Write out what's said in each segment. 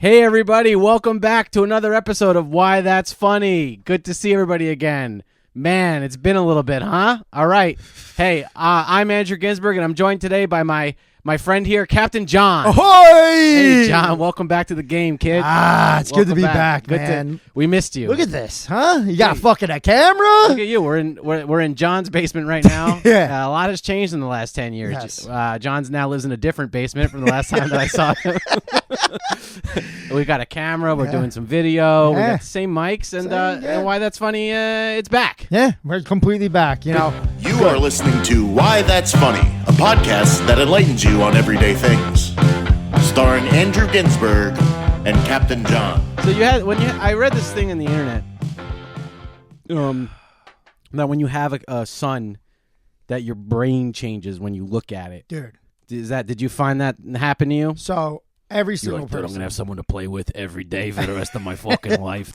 Hey everybody, welcome back to another episode of Why That's Funny. Good to see everybody again. Man, it's been a little bit, huh? All right. Hey, I'm Andrew Ginsberg, and I'm joined today by my friend here, Captain John. Ahoy! Hey, John, welcome back to the game, kid. It's good to be back, man. We missed you. Look at this, huh? You got fucking a camera? Look at you. We're in John's basement right now. Yeah. A lot has changed in the last 10 years. Yes. John's now lives in a different basement from the last time that I saw him. We got a camera. We're doing some video. We got the same mics, and Why That's Funny, it's back. Yeah, we're completely back, you know. You are listening to Why That's Funny, a podcast that enlightens you on everyday things. Starring Andrew Ginsberg and Captain John. So I read this thing on the internet. That when you have a son, that your brain changes when you look at it. Dude. Did you find that happen to you? So every single person. I'm going to have someone to play with every day for the rest of my fucking life.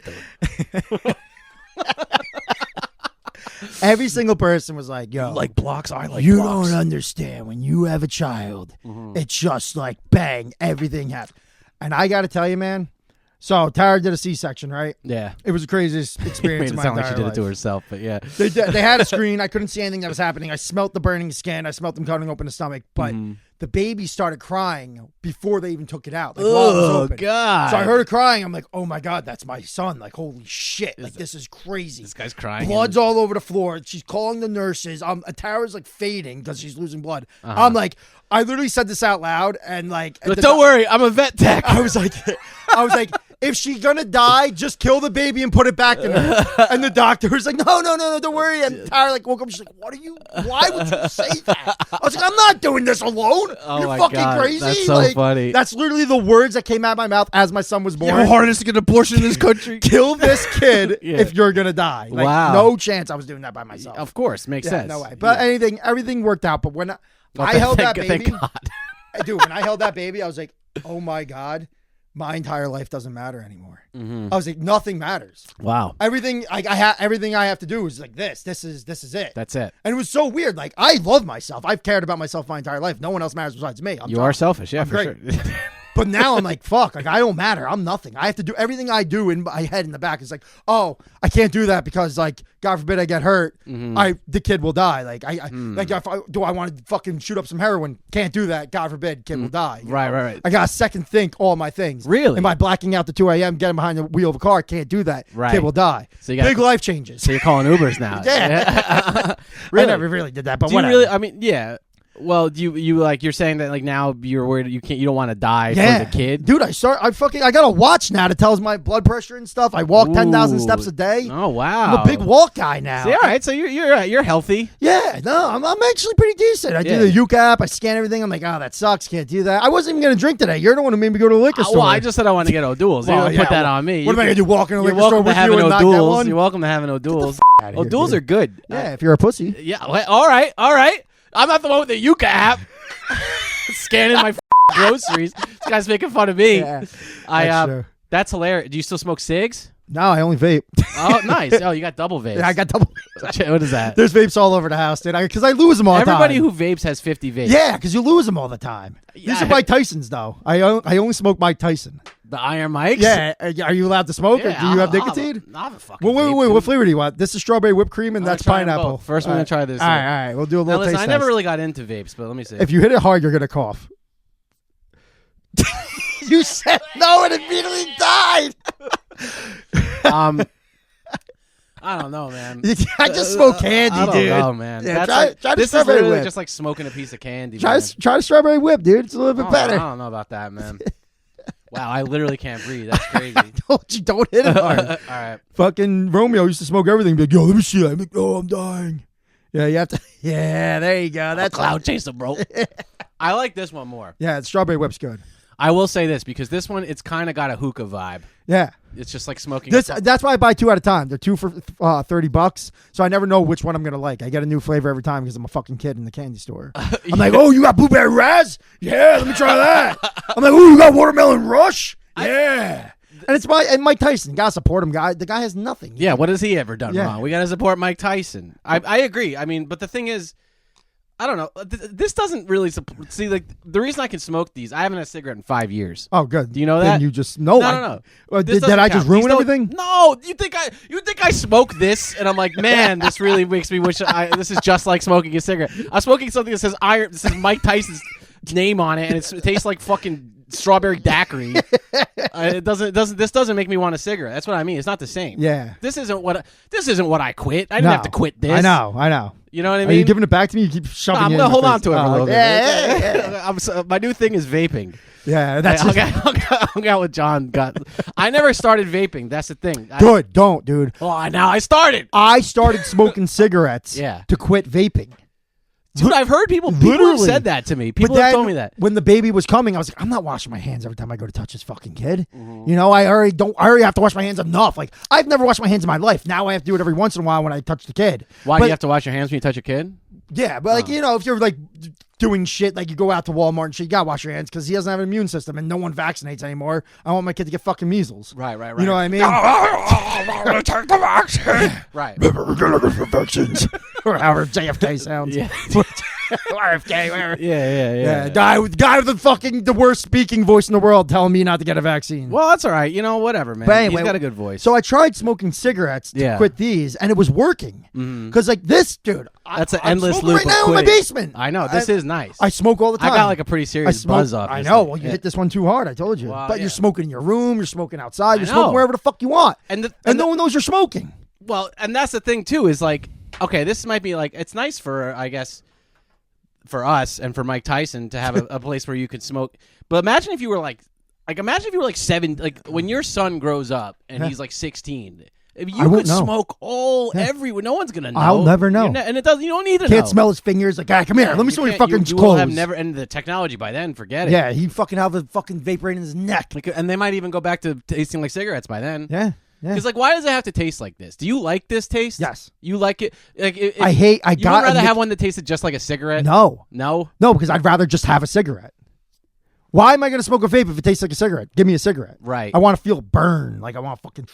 Every single person was like, yo. You like blocks? I like you blocks. don't understand. When you have a child, it's just like bang, everything happens. And I got to tell you, man. So Tara did a C-section, right? Yeah. It was the craziest experience Made of it my sound entire like she did life. it to herself, but yeah. They had a screen. I couldn't see anything that was happening. I smelt the burning skin. I smelt them cutting open the stomach. But the baby started crying before they even took it out. Like, while it was open. God. So I heard her crying. I'm like, oh, my God, that's my son. Like, holy shit. Like, this is crazy. This guy's crying. Blood's all over the floor. She's calling the nurses. Tara's, like, fading because she's losing blood. I'm like, I literally said this out loud. And, like. But don't worry. I'm a vet tech. I was like, if she's gonna die, just kill the baby and put it back in her. And the doctor was like, no, don't worry. And Tara like woke up. She's like, why would you say that? I was like, I'm not doing this alone. Oh You're my fucking God, crazy. that's so like, funny. That's literally the words that came out of my mouth as my son was born. You're the hardest to get an abortion in this country. Kill this kid Yeah. if you're gonna die. Like, Wow. no chance I was doing that by myself. Of course, makes Yeah, sense. no way. But everything worked out. But when I held that baby, thank God. dude, when I held that baby, I was like, oh my God, my entire life doesn't matter anymore. I was like, nothing matters. Wow. Everything everything I have to do is like this. This is it. That's it. And it was so weird. Like, I love myself. I've cared about myself my entire life. No one else matters besides me. You are selfish, yeah, I'm for great. sure. But now I'm like, fuck, like I don't matter. I'm nothing. I have to do everything I do in my head in the back. It's like, oh, I can't do that because like, God forbid I get hurt. The kid will die. Like like if I want to fucking shoot up some heroin? Can't do that. God forbid, kid will die. You know? Right. I got to second think all my things. Really? Am I blacking out to 2 a.m. getting behind the wheel of a car? Can't do that. Right. Kid will die. So you gotta- Big life changes. So you're calling Ubers now. Yeah. Really? I never really did that, but Do you whatever. really? I mean, yeah. Well, you like you're saying that like now you're worried you don't want to die for the kid. Dude, I got a watch now that tells my blood pressure and stuff. I walk 10,000 steps a day. Oh wow. I'm a big walk guy now. See, all right, so you're healthy. Yeah, no, I'm actually pretty decent. I do the Uke app. I scan everything. I'm like, oh, that sucks. Can't do that. I wasn't even going to drink today. You're the one who made me go to the liquor store. Well, I just said I wanted to get O'Doul's. You don't put that on me. What am I going to do, walk in a You're liquor store welcome to with having you and not get O'Doul's. one? You're welcome to having O'Doul's. O'Doul's are good. Yeah, if you're a pussy. Yeah. Well, all right. I'm not the one with the Yuka app. Scanning my groceries. This guy's making fun of me. Yeah, that's hilarious. Do you still smoke cigs? No, I only vape. Oh, nice. Oh, you got double vapes. Yeah, I got double. What is that? There's vapes all over the house, dude. Because I lose them all the time. Everybody who vapes has 50 vapes. Yeah, because you lose them all the time. These are Mike Tyson's, though. I only smoke Mike Tyson. The Iron Mikes? Yeah. Are you allowed to smoke? Yeah, or do you have nicotine? I'll have a fucking Wait. vape, What flavor do you want? This is strawberry whipped cream, and that's try 'em pineapple. both. First, we're going to try this. All right. We'll do a little now, listen, taste I never test. really got into vapes, but let me see. If you hit it hard, you're going to cough. You said no and immediately died. I don't know, man. I just smoke candy, I don't dude. know, man. Yeah, That's try the this is strawberry literally whip. just like smoking a piece of candy. Try man. the strawberry whip, dude. It's a little bit better. I don't know about that, man. Wow, I literally can't breathe. That's crazy. Don't hit it hard. All right. Fucking Romeo used to smoke everything. Be like, yo, let me see that. I'm like, oh, I'm dying. Yeah, you have to. Yeah, there you go. That's Cloud chaser, bro. I like this one more. Yeah, strawberry whip's good. I will say this because this one, it's kind of got a hookah vibe. Yeah. It's just like smoking. That's why I buy two at a time. They're two for $30, so I never know which one I'm gonna like. I get a new flavor every time because I'm a fucking kid in the candy store. I'm like, oh, you got blueberry raz? Yeah, let me try that. I'm like, oh, you got watermelon rush? Yeah. And it's Mike Tyson. Gotta support him, guy. The guy has nothing. Yeah, what has he ever done Yeah. wrong? We gotta support Mike Tyson. I agree. I mean, but the thing is, I don't know. This doesn't really see like the reason I can smoke these. I haven't had a cigarette in 5 years. Oh, good. Do you know that? Then you just no. No. Did I just ruin everything? No. You think I smoke this and I'm like, man, this really makes me wish this is just like smoking a cigarette. I'm smoking something that says iron. This is Mike Tyson's name on it, and it tastes like fucking strawberry daiquiri. This doesn't make me want a cigarette. That's what I mean. It's not the same. Yeah. This isn't what I quit. I didn't have to quit this. I know. You know what I mean? Are you giving it back to me? You keep shoving it in. I'm gonna hold on to it for a little bit. Yeah. My new thing is vaping. Yeah, that's I hung out with John. I never started vaping. That's the thing. Good. Don't, dude. Oh, now I started. I started smoking cigarettes to quit vaping. Dude, I've heard people have said that to me. People have told me that. When the baby was coming, I was like, I'm not washing my hands every time I go to touch this fucking kid. Mm-hmm. You know, I already have to wash my hands enough. Like, I've never washed my hands in my life. Now I have to do it every once in a while when I touch the kid. Why do you have to wash your hands when you touch a kid? Yeah, but like, you know, if you're like doing shit, like you go out to Walmart and shit, you gotta wash your hands because he doesn't have an immune system and no one vaccinates anymore. I want my kid to get fucking measles. Right. You know what I mean? I'm gonna take the vaccine. Right. We're gonna go for vaccines. Or however JFK sounds. Yeah. RFK, whatever. Yeah. Guy with the worst speaking voice in the world telling me not to get a vaccine. Well, that's all right. You know, whatever, man. But anyway, he's got a good voice. So I tried smoking cigarettes to quit these, and it was working. Because like this, dude, that's an endless loop right now of in my basement. I know. This is nice. I smoke all the time. I got like a pretty serious buzz off. I know. Well, you hit this one too hard. I told you. Well, but you're smoking in your room. You're smoking outside. You're smoking wherever the fuck you want. And no one knows you're smoking. Well, and that's the thing too. Is like, okay, this might be like it's nice for I guess for us and for Mike Tyson to have a place where you can smoke. But imagine if you were like 7, like when your son grows up and he's like 16. If you could smoke everywhere, no one's gonna know. I'll never know. And it doesn't. You don't need to. Can't smell his fingers. Like, come here. Let me smell your fucking clothes. You will have never. And the technology by then, forget it. Yeah, he fucking have a fucking vape right in his neck. Like, and they might even go back to tasting like cigarettes by then. Yeah. Because like, why does it have to taste like this? Do you like this taste? Yes. You like it? Like, you would rather have one that tasted just like a cigarette? No, because I'd rather just have a cigarette. Why am I going to smoke a vape if it tastes like a cigarette? Give me a cigarette. Right. I want to feel burn. Like I want to fucking.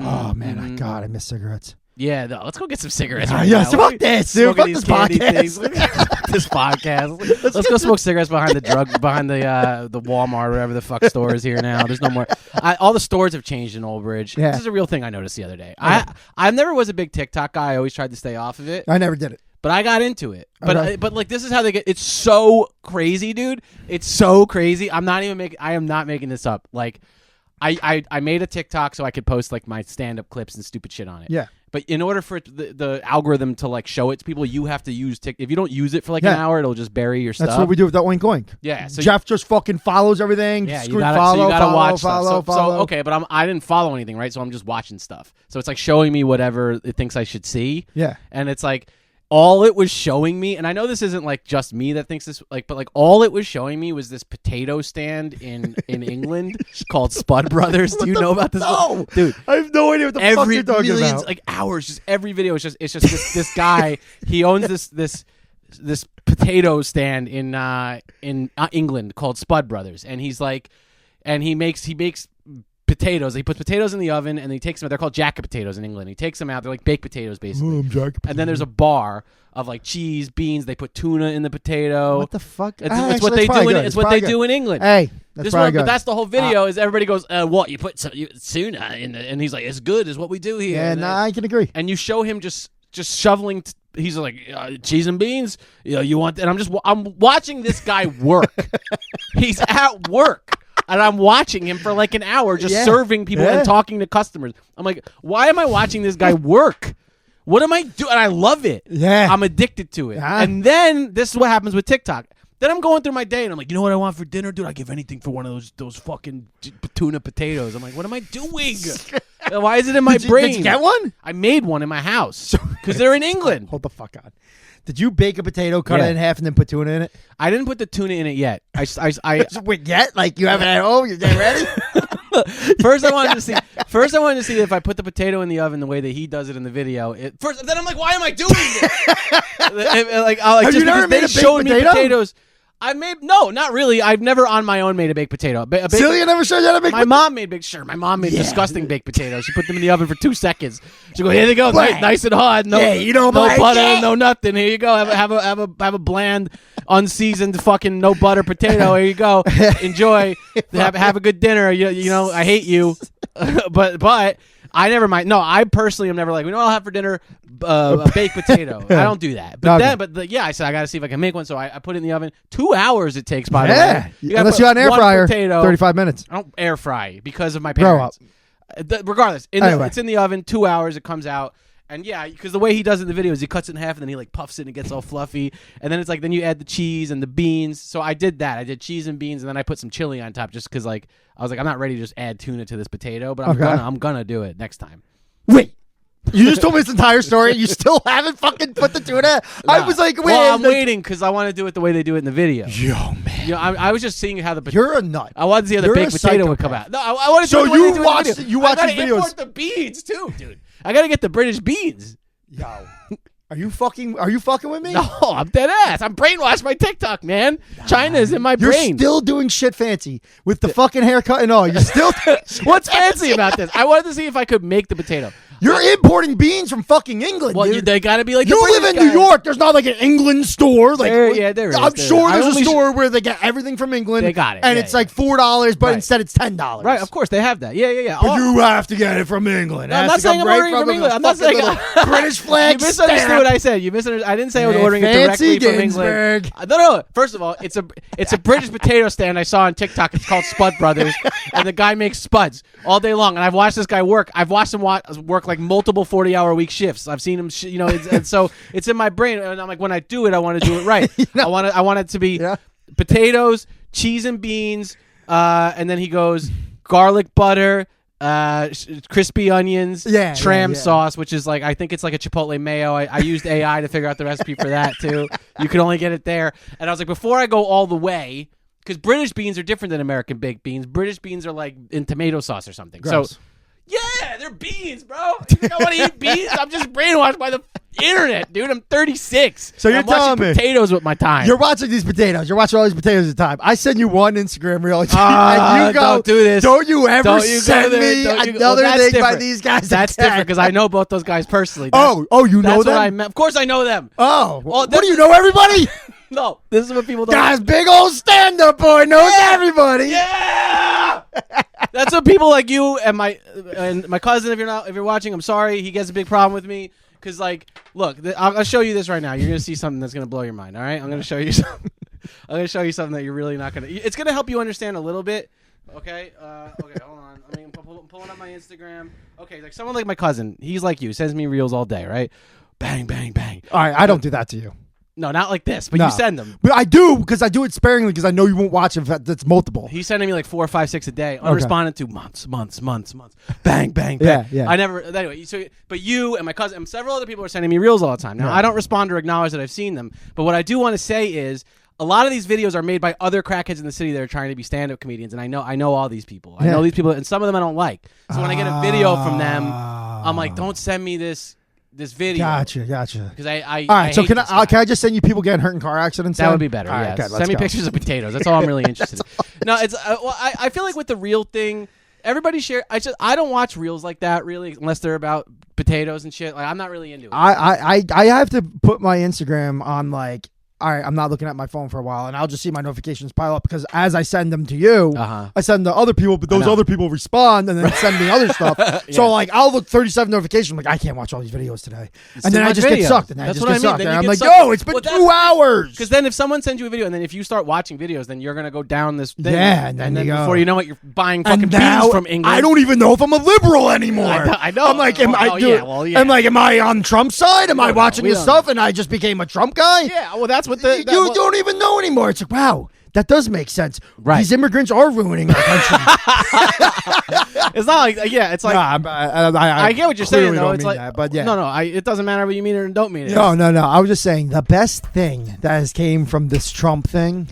Oh man, God, I miss cigarettes. Yeah, no, let's go get some cigarettes. Fuck this, dude. Fuck this podcast. This podcast. Let's go smoke cigarettes behind the Walmart or whatever the fuck store is here now. There's no more. All the stores have changed in Old Bridge. Yeah. This is a real thing I noticed the other day. I never was a big TikTok guy. I always tried to stay off of it. I never did it. But I got into it. But like this is how they get. It's so crazy, dude. It's so crazy. I am not making this up. Like, I made a TikTok so I could post like my stand-up clips and stupid shit on it. Yeah. But in order for the algorithm to like show it to people, you have to use If you don't use it for like an hour, it'll just bury your stuff. That's what we do with that Oink Oink. Yeah. So Jeff just fucking follows everything. Yeah, you gotta watch follow. So okay, but I didn't follow anything, right? So I'm just watching stuff. So it's like showing me whatever it thinks I should see. Yeah. And it's like all it was showing me, and I know this isn't like just me that thinks this, like, but like all it was showing me was this potato stand in England called Spud Brothers. Do you know about this? No, dude, I have no idea what the fuck you're talking about. Like hours, just every video. It's just this guy. He owns this potato stand in England called Spud Brothers, and he's like, and he makes potatoes. He puts potatoes in the oven and he takes them out. They're called jacket potatoes in England. He takes them out. They're like baked potatoes, basically. And then there's a bar of like cheese, beans. They put tuna in the potato. What the fuck? It's what they do. It's what they do in England. Hey, that's probably good. But that's the whole video. Is everybody goes, what you put tuna in, and he's like, it's good. Is what we do here. Yeah, I can agree. And you show him just shoveling. He's like, cheese and beans. You want? And I'm watching this guy work. He's at work. And I'm watching him for like an hour just serving people and talking to customers. I'm like, why am I watching this guy work? What am I doing? And I love it. Yeah. I'm addicted to it. Yeah. And then this is what happens with TikTok. Then I'm going through my day and I'm like, you know what I want for dinner, dude? I give anything for one of those fucking tuna potatoes. I'm like, what am I doing? Why is it in my brain? Did you get one? I made one in my house because they're in England. Hold the fuck on. Did you bake a potato, cut it in half, and then put tuna in it? I didn't put the tuna in it yet. Wait, yet? Like you have it at home? You're getting ready? First, I wanted to see if I put the potato in the oven the way that he does it in the video. Then I'm like, why am I doing this? Have you never made a baked potato? Potatoes. No, not really. I've never on my own made a baked potato. Celia never showed you how to make. My mom made my mom made disgusting baked potatoes. She put them in the oven for 2 seconds. She go, here they go, nice and hot. No, no butter, no nothing. Here you go. Have a bland, unseasoned fucking no butter potato. Here you go. Enjoy. Have a good dinner. You know, I hate you, but. I never mind. No, I personally am never like, I'll have for dinner a baked potato. I don't do that. But I said I got to see if I can make one. So I put it in the oven. 2 hours it takes, by the way. Unless you got an air fryer, potato. 35 minutes. I don't air fry because of my parents. Regardless, it's in the oven. 2 hours, it comes out. And because the way he does it in the video is he cuts it in half and then he like puffs it and it gets all fluffy. And then it's like, then you add the cheese and the beans. So I did that. I did cheese and beans and then I put some chili on top just because like I was like, I'm not ready to just add tuna to this potato, but I'm gonna do it next time. Wait. You just told me this entire story. You still haven't fucking put the tuna. No. I was like, wait. Well, I'm waiting because I want to do it the way they do it in the video. Yo, man. I was just seeing how the You're a nut. I wanted to see how the baked potato would come out. No, I want to. So you watch these videos. I gotta import the beans too, dude. I gotta get the British beans. Yo, are you fucking with me? No, I'm dead ass. I'm brainwashed by TikTok, man. China is in my brain. You're still doing shit fancy with the fucking haircut and all. You're still. What's fancy about this? I wanted to see if I could make the potato. You're importing beans from fucking England. Well, dude. They gotta be like you live in New York. There's not like an England store. Like, there is. I'm sure there's a store where they get everything from England. They got it, and it's like $4, but instead it's $10. Right, of course they have that. Yeah. But you have to get it from England. No, I'm not saying I'm ordering from England. I'm not saying British flag. You misunderstood what I said. You misunderstood. I didn't say I was ordering it directly from Ginsberg. England. No. First of all, it's a British potato stand I saw on TikTok. It's called Spud Brothers, and the guy makes spuds all day long. And I've watched this guy work. I've watched him work like multiple 40-hour-a-week shifts. I've seen him. And so it's in my brain. And I'm like, when I do it, I want to do it right. I want it to be potatoes, cheese and beans, and then he goes garlic butter. Crispy onions, tram sauce, which is like, I think it's like a Chipotle mayo. I used AI to figure out the recipe for that too. You can only get it there. And I was like, before I go all the way, because British beans are different than American baked beans. British beans are like in tomato sauce or something. Gross. So yeah, they're beans, bro. You think I want to eat beans? I'm just brainwashed by the internet, dude. I'm 36. So you're telling me potatoes with my time. You're watching these potatoes. You're watching all these potatoes at a time. I send you one Instagram reel, and you go, "Don't do this. Don't you ever send me another thing by these guys." That's different because I know both those guys personally. You know them? Of course, I know them. Oh, what do you know? Everybody? No, this is what people don't. Guys, big old stand-up boy knows everybody. Yeah. That's what people like you and my cousin. If you're watching, I'm sorry. He gets a big problem with me because, like, look, I'll show you this right now. You're gonna see something that's gonna blow your mind. All right, I'm gonna show you something. I'm gonna show you something that you're really not gonna. It's gonna help you understand a little bit. Okay. Okay. Hold on. I mean, I'm pulling up my Instagram. Okay, like someone like my cousin. He's like you. Sends me reels all day. Right. Bang, bang, bang. All right. I don't do that to you. No, not like this, but you send them. But I do, because I do it sparingly, because I know you won't watch if that's multiple. He's sending me like 4, 5, 6 a day, unresponded to months. Bang, bang, bang. Yeah. I never, anyway, but you and my cousin and several other people are sending me reels all the time. Now, I don't respond or acknowledge that I've seen them, but what I do want to say is, a lot of these videos are made by other crackheads in the city that are trying to be stand-up comedians, and I know all these people. I know these people, and some of them I don't like. So when I get a video from them, I'm like, don't send me this video. Gotcha. Because I all right, so can I just send you people getting hurt in car accidents? That would be better. All yes. right, good, send me pictures of potatoes. That's all I'm really interested in. No, it's I feel like with the reel thing, everybody share. I don't watch reels like that really unless they're about potatoes and shit. Like I'm not really into it. I have to put my Instagram on like. All right, I'm not looking at my phone for a while, and I'll just see my notifications pile up because as I send them to you, I send to other people, but those other people respond and then send me other stuff. Yeah. So, like, I'll look 37 notifications. I'm like, I can't watch all these videos today. And then I just get sucked. And that's what I mean. And I'm like, yo, it's been 2 hours. Because then if someone sends you a video, and then if you start watching videos, then you're going to go down this thing. Yeah, and then before you know it, you're buying fucking beans from England. I don't even know if I'm a liberal anymore. I know. I'm like, am I on Trump's side? Am I watching this stuff and I just became a Trump guy? Yeah, well, that's what you don't even know anymore. It's like, wow, that does make sense. Right. These immigrants are ruining our country. It's not like, it's like, I get what you're saying, though. It's like, that, but yeah. No, it doesn't matter whether you mean it or don't mean it. No. I was just saying the best thing that has came from this Trump thing,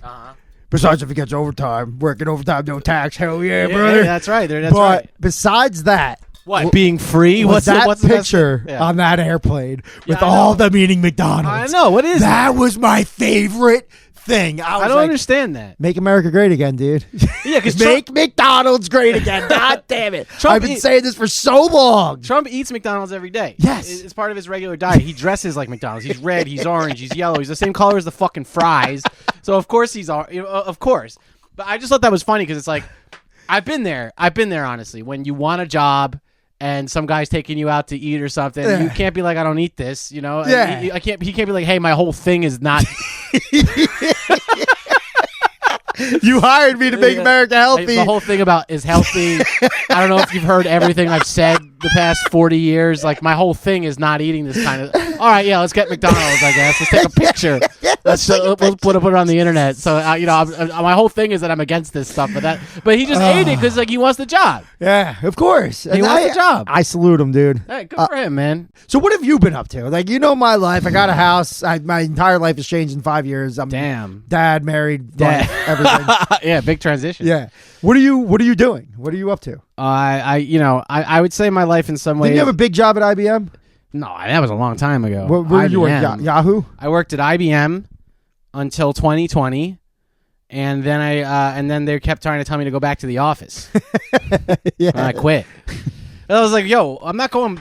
besides if he gets overtime, working overtime, no tax, hell yeah, brother. Yeah, that's right. But besides that, what, being free? What's that picture on that airplane with all them eating McDonald's? I know. What is that? Was my favorite thing. I was I don't like, understand that. make America great again, dude. Yeah, because make McDonald's great again. God damn it. Trump I've been saying this for so long. Trump eats McDonald's every day. Yes. It's part of his regular diet. He dresses like McDonald's. He's red, he's orange, he's yellow. He's the same color as the fucking fries. So, of course, of course. But I just thought that was funny because it's like, I've been there, honestly, when you want a job and some guy's taking you out to eat or something. You can't be like, I don't eat this, you know? Yeah. He can't be like, hey, my whole thing is not... You hired me to make America healthy. The whole thing about is healthy. I don't know if you've heard everything I've said the past 40 years. Like, my whole thing is not eating this kind of... All right, yeah, let's get McDonald's, I guess. Let's take a picture. We'll put it on the internet. So, my whole thing is that I'm against this stuff. But he just ate it because, like, he wants the job. Yeah, of course. He wants the job. I salute him, dude. Hey, good for him, man. So what have you been up to? Like, you know my life. I got a house. My entire life has changed in 5 years. I'm dad, married, wife, everything. Yeah, big transition. Yeah. What are you doing? What are you up to? I would say my life in some ways. Didn't you have a big job at IBM? No, that was a long time ago. Where were you at? Yahoo? I worked at IBM until 2020, and then they kept trying to tell me to go back to the office. Yeah. And I quit. And I was like, yo, I'm not going...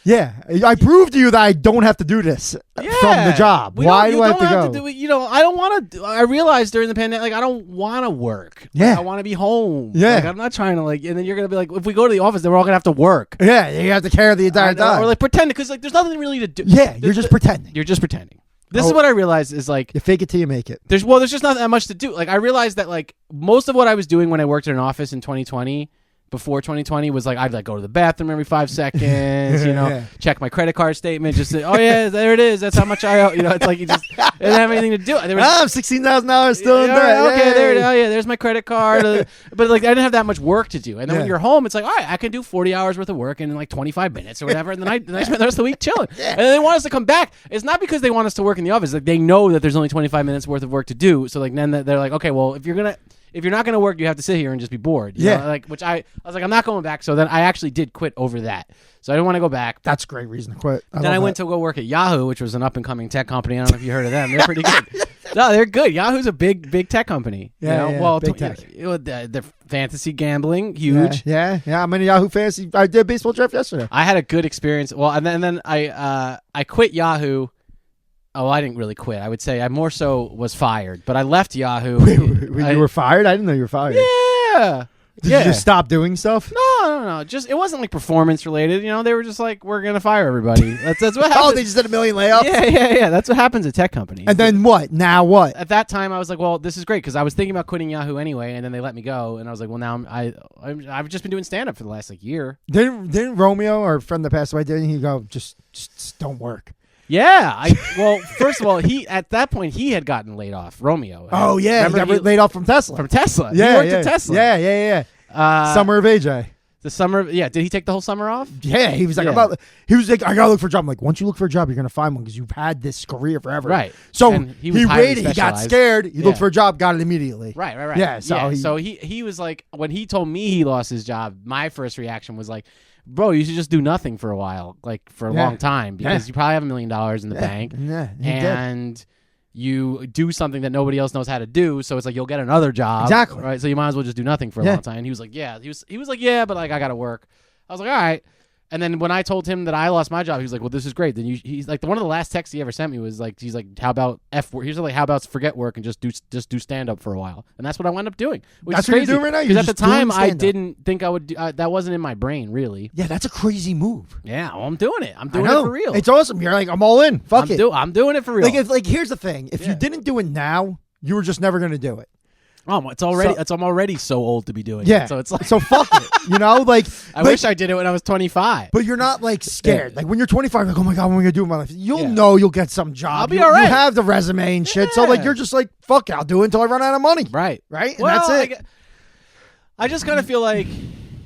Yeah, I proved to you that I don't have to do this from the job. Why do I have to go? Do it, I don't want to. I realized during the pandemic, like, I don't want to work. Yeah, I want to be home. Yeah, like, I'm not trying to and then you're gonna be like, if we go to the office, then we're all gonna have to work. Yeah, you have to carry the entire time, or like pretend because like there's nothing really to do. Yeah, you're just pretending. You're just pretending. This is what I realized is like you fake it till you make it. There's just not that much to do. Like I realized that like most of what I was doing when I worked in an office in 2020. Before 2020 was like I'd like go to the bathroom every 5 seconds, check my credit card statement, just say, oh yeah, there it is. That's how much I owe. It's like you just didn't have anything to do. There was $16,000 still in there. Okay, there it is. Oh yeah, there's my credit card. But like I didn't have that much work to do. And then when you're home, it's like, all right, I can do 40 hours worth of work in like 25 minutes or whatever. And then I spend the rest of the week chilling. And then they want us to come back. It's not because they want us to work in the office. Like they know that there's only 25 minutes worth of work to do. So like then they're like, okay, well if you're not going to work, you have to sit here and just be bored. You know? Which I was like, I'm not going back. So then I actually did quit over that. So I didn't want to go back. That's a great reason to quit. Then I went to go work at Yahoo, which was an up-and-coming tech company. I don't know if you heard of them. They're pretty good. No, they're good. Yahoo's a big tech company. Big tech. They're fantasy gambling, huge. Yeah. I'm in a Yahoo fantasy. I did a baseball draft yesterday. I had a good experience. Well, and then I quit Yahoo. Oh, I didn't really quit. I would say I more so was fired, but I left Yahoo. You were fired? I didn't know you were fired. Yeah. Did you just stop doing stuff? No. Just it wasn't like performance related. They were just like, we're gonna fire everybody. That's what happened. Oh, they just did 1 million layoffs. Yeah. That's what happens at tech companies. And then what? Now what? At that time, I was like, well, this is great because I was thinking about quitting Yahoo anyway, and then they let me go, and I was like, well, now I've just been doing stand up for the last like year. Didn't Romeo, our friend that passed away, didn't he go just don't work? Yeah, well, first of all, at that point he had gotten laid off. Romeo. Oh yeah, he got laid off from Tesla. Yeah, he worked at Tesla. Yeah. Summer of AJ. The summer. Yeah, did he take the whole summer off? Yeah, he was like, I gotta look for a job. I'm like, once you look for a job, you're gonna find one because you've had this career forever. Right. So and he waited. He got scared. He looked for a job, got it immediately. Right. Yeah. So he was like, when he told me he lost his job, my first reaction was like, bro, you should just do nothing for a while, like for a long time, because you probably have $1 million in the bank, and you do something that nobody else knows how to do. So it's like you'll get another job, exactly, right? So you might as well just do nothing for a long time. And he was like, but like I gotta work. I was like, all right. And then when I told him that I lost my job, he was like, well, this is great. Then he's like, one of the last texts he ever sent me was like, he's like, how about F work? He's like, how about forget work and just do stand up for a while? And that's what I wound up doing. Which that's is crazy, what you're doing right now. Because at the time I didn't think I would. That wasn't in my brain really. Yeah, that's a crazy move. Yeah, well, I'm doing it. I'm doing it for real. It's awesome. You're like, I'm all in. Fuck it. I'm doing it for real. Like here's the thing: if you didn't do it now, you were just never gonna do it. Oh, I'm already so old to be doing it. Yeah. So it's like, so fuck it. Like I wish I did it when I was 25. But you're not like scared. Like when you're 25, you're like, oh my God, what am I gonna do with my life? You'll know you'll get some job. I'll be all right. You have the resume and shit. So like you're just like, fuck it, I'll do it until I run out of money. Right. And well, that's it. I just kind of feel like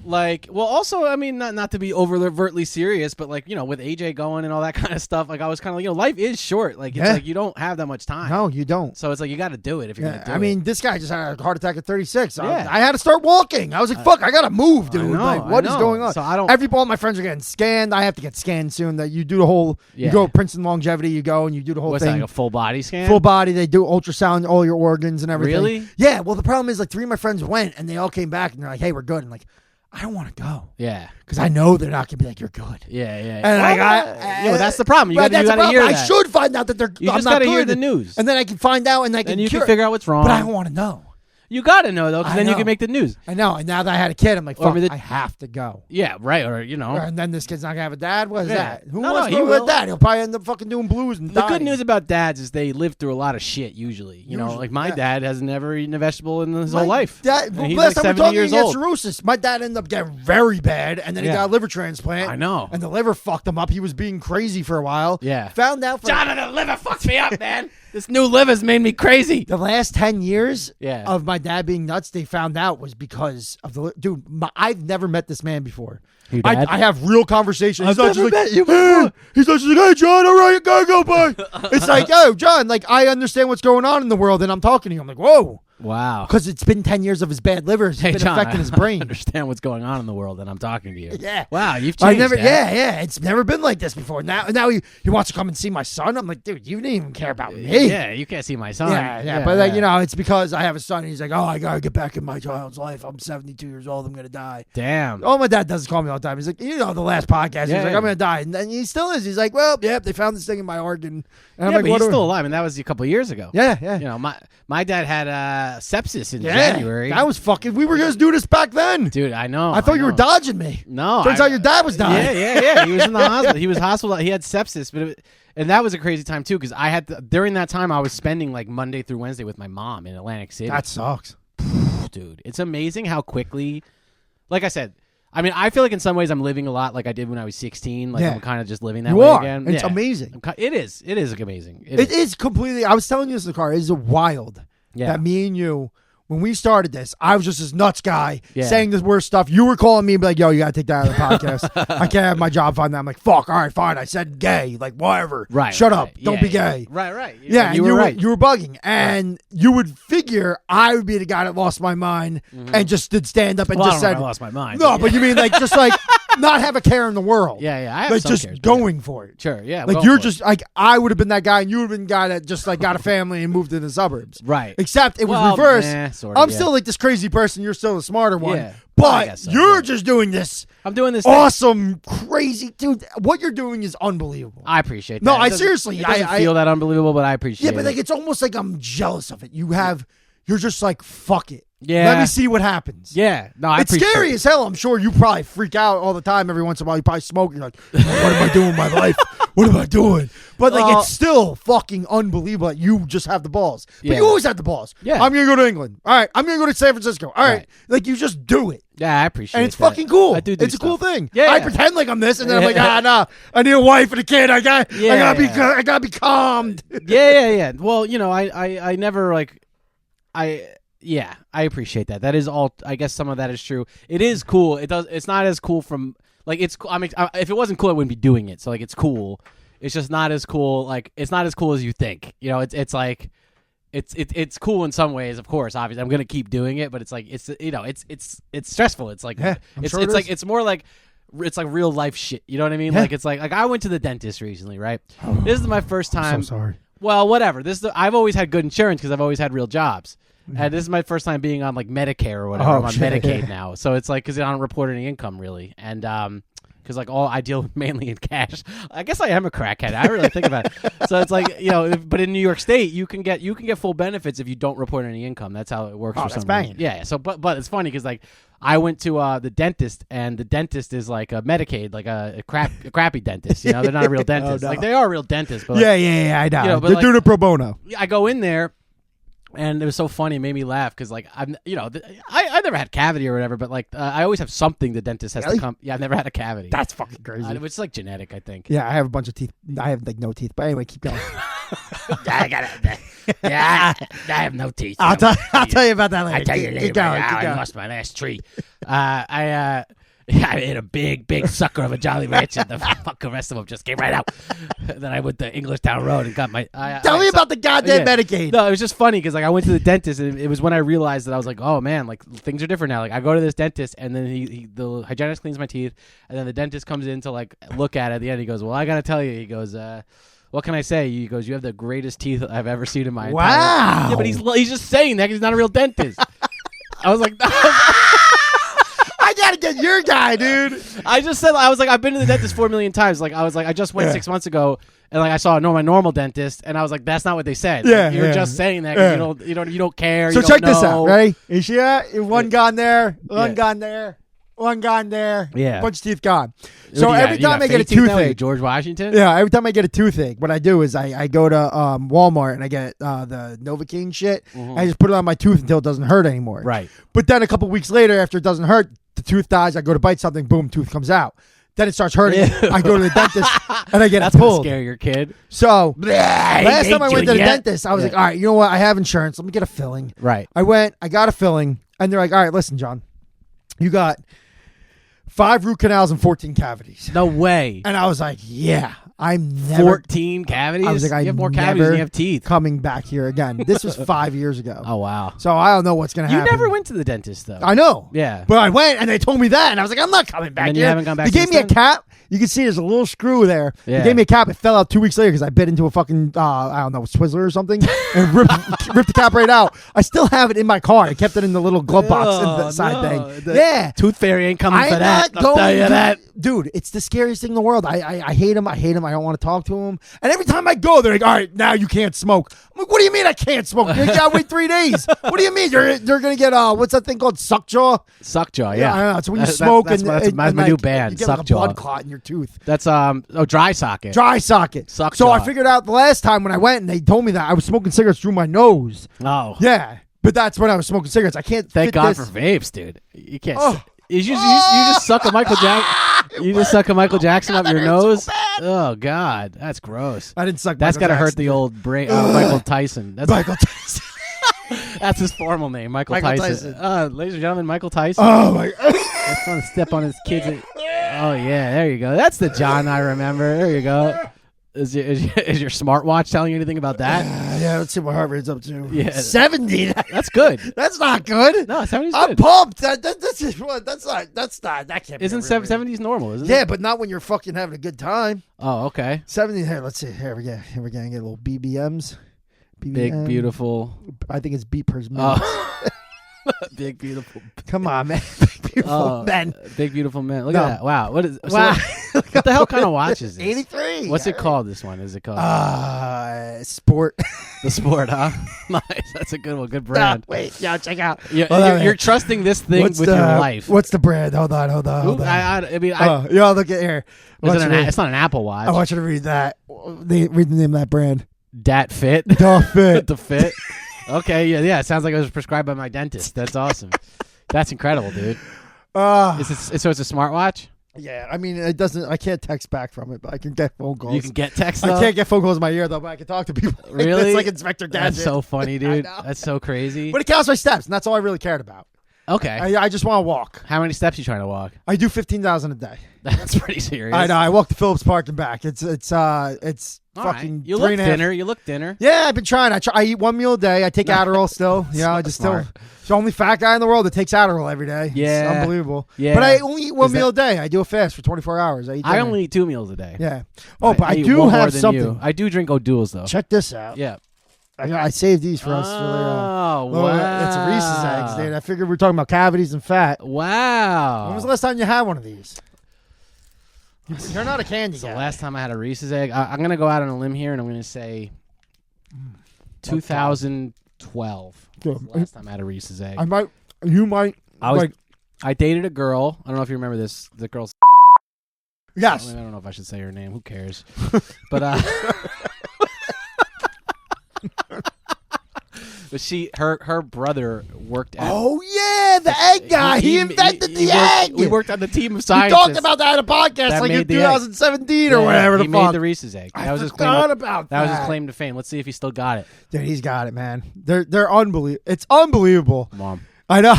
Like, well, also, I mean, not to be overtly serious, but like, with AJ going and all that kind of stuff, like I was kind of like, life is short. Like, it's like you don't have that much time. No, you don't. So it's like you got to do it if you're gonna do it. I mean, this guy just had a heart attack at 36. I had to start walking. I was like, fuck, I gotta move, dude. What is going on? So I don't. All my friends are getting scanned. I have to get scanned soon. That you do the whole. You go Princeton Longevity. You go and you do the whole What's thing. That, like a full body scan? Full body. They do ultrasound all your organs and everything. Really? Yeah. Well, the problem is like 3 of my friends went and they all came back and they're like, hey, we're good. And like, I don't want to go. Yeah. Because I know they're not going to be like, you're good. Yeah. And like, that's the problem. You got to hear that. I should find out that they're You I'm just not got to good. hear the news. And then I can find out and I can you cure can figure out what's wrong. But I don't want to know. You got to know, though, because then you can make the news. I know. And now that I had a kid, I'm like, fuck, I have to go. Yeah, right. Or, And then this kid's not going to have a dad? What is that? Who No, wants he to will. with that? He'll probably end up fucking doing blues and The dying. good news about dads is they live through a lot of shit usually. You know, like my dad has never eaten a vegetable in his whole life. And he's last like time 70 we years talked, he had cirrhosis. My dad ended up getting very bad, and then he got a liver transplant. I know. And the liver fucked him up. He was being crazy for a while. Yeah. Found out. Jonathan, the liver fucks me up, man. This new liver's made me crazy. The last 10 years Yeah. of my dad being nuts, they found out was because of the dude. I've never met this man before. Your dad? I have real conversations. I've never met you "Hey," he's not just like, hey, John, all right, gotta go, bye. It's like, yo, John, like, I understand what's going on in the world, and I'm talking to you. I'm like, whoa. Wow. Because it's been 10 years of his bad liver. It's been John, affecting his I brain. understand what's going on in the world, and I'm talking to you. Yeah. Wow, you've changed. It's never been like this before. Now he wants to come and see my son. I'm like, dude, you didn't even care about me. Yeah, you can't see my son. Yeah. But like, it's because I have a son. And he's like, oh, I gotta get back in my child's life. I'm 72 years old. I'm gonna die. Damn. Oh, my dad doesn't call me all the time. He's like, the last podcast. He's like, I'm gonna die, and then he still is. He's like, well, yep, they found this thing in my organ. And I'm like, but he's still alive, and that was a couple years ago. Yeah. My dad had sepsis in January. That was fucking. We were gonna do this back then, dude. I know. I thought you were dodging me. No. Turns out your dad was dying. Yeah. He was in the hospital. He was hospitalized. He had sepsis, and that was a crazy time too, because I had during that time I was spending like Monday through Wednesday with my mom in Atlantic City. That sucks, dude. It's amazing how quickly, like I said. I mean, I feel like in some ways I'm living a lot like I did when I was 16. Like I'm kind of just living that way again. It's amazing. It is. It is amazing. It is completely. I was telling you this in the car. It is wild that me and you, when we started this, I was just this nuts guy saying this worst stuff. You were calling me and be like, yo, you got to take that out of the podcast. I can't have my job find that. I'm like, fuck, all right, fine. I said gay. Like, whatever. Right. Shut up. Don't be gay. Right. Yeah, you were right. You were bugging. And you would figure I would be the guy that lost my mind and just did stand up and just said, I lost my mind. No, but you mean like just like not have a care in the world. Yeah. I have like some just cares, going for it. Sure, yeah. Like you're just like I would have been that guy and you would have been the guy that just like got a family and moved to the suburbs. Right. Except it was reversed. Sort of, I'm still like this crazy person. You're still the smarter one. Yeah. But So, you're just doing this. I'm doing this awesome, crazy, dude. What you're doing is unbelievable. I appreciate that. No, I seriously. It doesn't feel that unbelievable, but I appreciate it. Yeah, but like it's almost like I'm jealous of it. You're just like, fuck it. Yeah. Let me see what happens. Yeah. No, it's scary as hell. I'm sure you probably freak out all the time. Every once in a while, you probably smoke. You're like, what am I doing with my life? What am I doing? But like, it's still fucking unbelievable that you just have the balls. But you always have the balls. Yeah. I'm going to go to England. All right. I'm going to go to San Francisco. All right. Like, you just do it. Yeah, I appreciate it. And it's fucking cool. I do it's a cool thing. Yeah, I pretend like I'm this, and then I'm like, nah. I need a wife and a kid. I gotta be calmed. Yeah. Well, I never like, I appreciate that. That is all. I guess some of that is true. It is cool. It's not as cool from like it's. I mean, if it wasn't cool, I wouldn't be doing it. So like, it's cool. It's just not as cool. Like, it's not as cool as you think. It's like. It's cool in some ways, of course. Obviously, I'm gonna keep doing it, but it's like it's stressful. It's like it's more like it's like real life shit. You know what I mean? Yeah. Like it's like I went to the dentist recently, right? This is my first time. I'm so sorry. Well, whatever. I've always had good insurance because I've always had real jobs, and this is my first time being on like Medicare or whatever. I'm on Medicaid now, so it's like because I don't report any income really, and because like I deal mainly in cash. I guess I am a crackhead. I really think about it. So it's like but in New York State, you can get full benefits if you don't report any income. That's how it works. Oh, for that's some banging. reason. Yeah. So but it's funny because like I went to the dentist, and the dentist is like a Medicaid, like a crappy dentist. They're not a real dentist. No. Like they are real dentists. But Yeah, I know. but They're like- doing it pro bono. I go in there. And it was so funny, it made me laugh because, like, I never had cavity or whatever, but like, I always have something the dentist has to come. Yeah, I've never had a cavity. That's fucking crazy. It's like genetic, I think. Yeah, I have a bunch of teeth. I have like no teeth. But anyway, keep going. Yeah, I have no teeth. I'll tell you about that later. I tell you Keep later. going, Now keep I going. lost my last tree. I hit a big sucker of a Jolly Rancher. The fucking rest of them just came right out. Then I went to Englishtown Road and got my. Tell me about the goddamn Medicaid. No, it was just funny because like I went to the dentist and it was when I realized that I was like, oh man, like things are different now. Like I go to this dentist and then the hygienist cleans my teeth and then the dentist comes in to like look at it at the end. He goes, well, I gotta tell you. He goes, what can I say? He goes, you have the greatest teeth I've ever seen in my entire life. Wow. Yeah, but he's just saying that 'cause he's not a real dentist. I was like, I gotta get your guy, dude. I just said, I was like, I've been to the dentist 4 million times. Like, I was like, I just went 6 months ago, and like I saw my normal dentist, and I was like, that's not what they said. Yeah, Like, you're yeah. just saying that 'cause you don't care. So you check don't this out, know. ready? You see that? One gone there, one Yeah. gone there, one gone there. Yeah. Bunch of teeth gone. What So do you every got? You time got I get a fake teeth now? You toothache, George Washington. yeah, every time I get a toothache, what I do is I go to Walmart and I get the Novocaine shit. Mhm. I just put it on my tooth until it doesn't hurt anymore. Right. But then a couple weeks later, after it doesn't hurt, the tooth dies. I go to bite something, boom, tooth comes out. Then it starts hurting. Ew. I go to the dentist and I get That's it gonna pulled. scare your kid. So last time I went to the Yeah. dentist, I was like, all right, you know what? I have insurance. Let me get a filling. Right. I went, I got a filling, and they're like, all right, listen, John, you got 5 root canals and 14 cavities. No way. And I was like, yeah, I'm never 14 cavities. I was like, you have more I'm cavities than never you have teeth. coming back here again. This was 5 years ago. Oh wow. So I don't know what's going to You happen. never went to the dentist though. I know. Yeah. But I went, and they told me that, and I was like, I'm not coming back then here. you haven't gone back They gave since me a then? cap. You can see there's a little screw there. Yeah. They gave me a cap. It fell out 2 weeks later because I bit into a fucking, I don't know, Twizzler or something, and ripped the cap right out. I still have it in my car. I kept it in the little glove box in the side thing. Yeah. Tooth fairy ain't coming for I'm that. not I'll tell going you to- that. Dude, it's the scariest thing in the world. I hate him. I hate him. I don't want to talk to him. And every time I go, they're like, all right, now you can't smoke. I'm like, what do you mean I can't smoke? You gotta wait 3 days. What do you mean? They're going to get, what's that thing called? Suckjaw? Suckjaw, yeah. I don't know. It's when you That- smoke that's and my and new like, band, you get like a Suckjaw. blood clot in your tooth. That's dry socket. Dry socket. Suckjaw. So I figured out the last time when I went and they told me that I was smoking cigarettes through my nose. Oh, Yeah. But that's when I was smoking cigarettes. I can't thank fit God this. for vapes, dude. You can't. Oh. You just suck a Michael Jackson. You just suck a Michael Jackson up your nose. Oh God, that's gross. I didn't suck That's Michael gotta hurt Jackson. the old brain. Michael Tyson. That's Michael Tyson. that's his formal name, Michael Tyson. Ladies and gentlemen, Michael Tyson. Oh, my God. That's on step on his kids. Oh yeah, there you go. That's the John I remember. There you go. Is your smartwatch telling you anything about that? Yeah, let's see what heart rate's up to. Yeah. 70. That's good. That's not good. No, 70's I'm good. pumped. That's just what. That's not. That can't. Isn't be a real 70s normal? Isn't Yeah, it? but not when you're fucking having a good time. Oh, okay. 70. Here, let's see. Here we go. Here we go. Get a little BBMs. Big BBM. beautiful. I think it's beat per minute. Oh. Big beautiful. Come on, man. Big beautiful men. Big beautiful man. Look No. at that. Wow. What is? So Wow. what the hell kind of watch is this? 83. What's it called? This one? Is it called Sport. the Sport? Huh? Nice. That's a good one. Good brand. Wait. Yeah, check out. You're, Hold on, you're man. trusting this thing What's with the, your life. What's the brand? Hold on. Ooh, I mean, Oh, yeah, look at here. I want you to read- it's not an Apple Watch. I want you to read that. Read the name of that brand. Dat Fit. Duh Fit. The Fit. Okay. Yeah. It sounds like it was prescribed by my dentist. That's awesome. That's incredible, dude. So it's a smartwatch. Yeah, I mean, it doesn't. I can't text back from it, but I can get phone calls. You can get text. I though? can't get phone calls in my ear though, but I can talk to people. Really? It's like Inspector Gadget. That's so funny, dude. know. That's so crazy. But it counts my steps, and that's all I really cared about. Okay. I just want to walk. How many steps you trying to walk? I do 15,000 a day. That's pretty serious. I know. I walk to Phillips Park and back. It's All fucking right. You 3.5. look thinner. You look thinner. Yeah, I've been trying. I eat 1 meal a day. I take Adderall still. You know, I just Smart. still. It's the only fat guy in the world that takes Adderall every day. Yeah. It's unbelievable. Yeah. But I only eat one Is that- meal a day. I do a fast for 24 hours. I I dinner. only eat 2 meals a day. Yeah. Oh, but I eat do one more have than something. you. I do drink O'Doul's though. Check this out. Yeah. I saved these for us. Oh, Look, wow. It's Reese's eggs, dude. I figured we were talking about cavities and fat. Wow. When was the last time you had one of these? You're not a candy So guy. last time I had a Reese's egg, I'm gonna go out on a limb here, and I'm gonna say 2012. Good. Was the last time I had a Reese's egg. You might. I dated a girl. I don't know if you remember this. The girl's. Yes. I don't know if I should say her name. Who cares? But But her brother worked at. Oh yeah, the egg guy. He invented the egg. We worked on the team of We scientists. talked about that in a podcast like in 2017 or whatever the he fuck. made the Reese's egg. That was his claim. About that was his claim to fame. Let's see if he still got it. Dude, he's got it, man. They're unbelievable. It's unbelievable. Mom. I know.